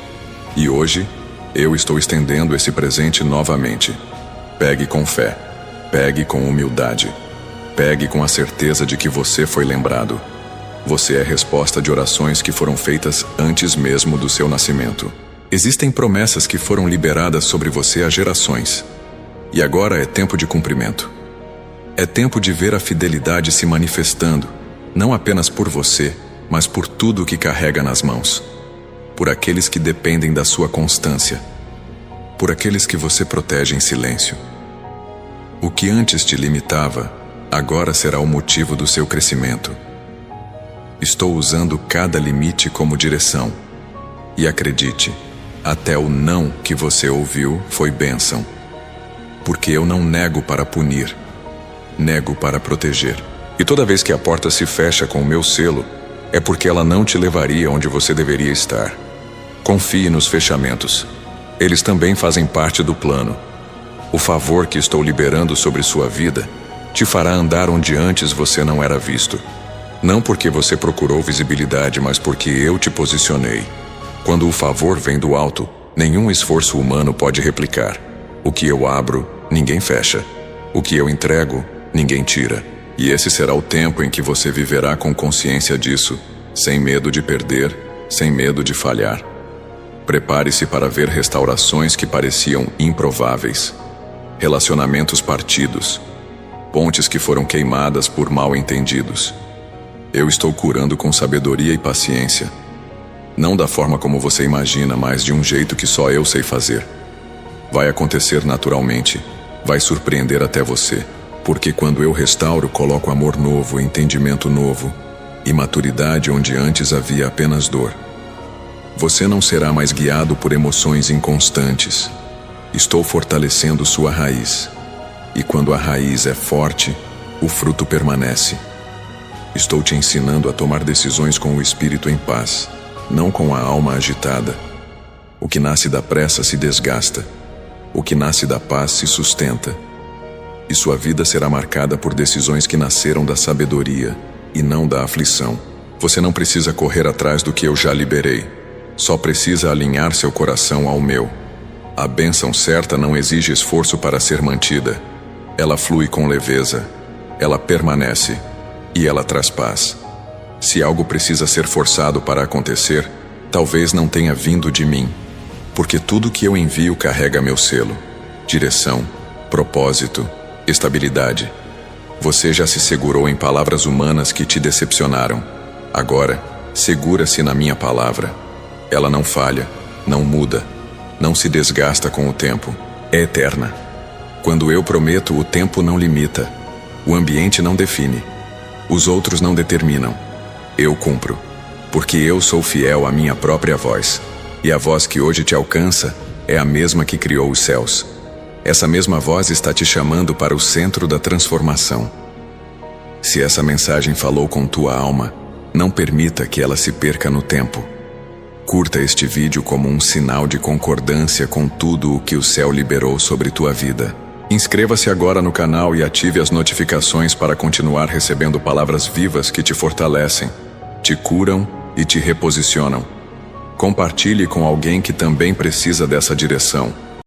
E hoje, eu estou estendendo esse presente novamente. Pegue com fé. Pegue com humildade. Pegue com a certeza de que você foi lembrado. Você é resposta de orações que foram feitas antes mesmo do seu nascimento. Existem promessas que foram liberadas sobre você há gerações. E agora é tempo de cumprimento. É tempo de ver a fidelidade se manifestando, não apenas por você, mas por tudo o que carrega nas mãos. Por aqueles que dependem da sua constância. Por aqueles que você protege em silêncio. O que antes te limitava, agora será o motivo do seu crescimento. Estou usando cada limite como direção. E acredite, até o não que você ouviu foi bênção. Porque eu não nego para punir, nego para proteger. E toda vez que a porta se fecha com o meu selo, é porque ela não te levaria onde você deveria estar. Confie nos fechamentos. Eles também fazem parte do plano. O favor que estou liberando sobre sua vida te fará andar onde antes você não era visto. Não porque você procurou visibilidade, mas porque eu te posicionei. Quando o favor vem do alto, nenhum esforço humano pode replicar. O que eu abro, ninguém fecha. O que eu entrego, ninguém tira. E esse será o tempo em que você viverá com consciência disso, sem medo de perder, sem medo de falhar. Prepare-se para ver restaurações que pareciam improváveis. Relacionamentos partidos. Pontes que foram queimadas por mal-entendidos. Eu estou curando com sabedoria e paciência. Não da forma como você imagina, mas de um jeito que só eu sei fazer. Vai acontecer naturalmente. Vai surpreender até você. Porque quando eu restauro, coloco amor novo, entendimento novo e maturidade onde antes havia apenas dor. Você não será mais guiado por emoções inconstantes. Estou fortalecendo sua raiz. E quando a raiz é forte, o fruto permanece. Estou te ensinando a tomar decisões com o espírito em paz, não com a alma agitada. O que nasce da pressa se desgasta. O que nasce da paz se sustenta. E sua vida será marcada por decisões que nasceram da sabedoria e não da aflição. Você não precisa correr atrás do que eu já liberei. Só precisa alinhar seu coração ao meu. A bênção certa não exige esforço para ser mantida. Ela flui com leveza. Ela permanece. E ela traz paz. Se algo precisa ser forçado para acontecer, talvez não tenha vindo de mim, porque tudo que eu envio carrega meu selo, direção, propósito, estabilidade. Você já se segurou em palavras humanas que te decepcionaram. Agora, segura-se na minha palavra. Ela não falha, não muda, não se desgasta com o tempo. É eterna. Quando eu prometo, o tempo não limita. O ambiente não define. Os outros não determinam. Eu cumpro, porque eu sou fiel à minha própria voz. E a voz que hoje te alcança é a mesma que criou os céus. Essa mesma voz está te chamando para o centro da transformação. Se essa mensagem falou com tua alma, não permita que ela se perca no tempo. Curta este vídeo como um sinal de concordância com tudo o que o céu liberou sobre tua vida. Inscreva-se agora no canal e ative as notificações para continuar recebendo palavras vivas que te fortalecem, te curam e te reposicionam. Compartilhe com alguém que também precisa dessa direção.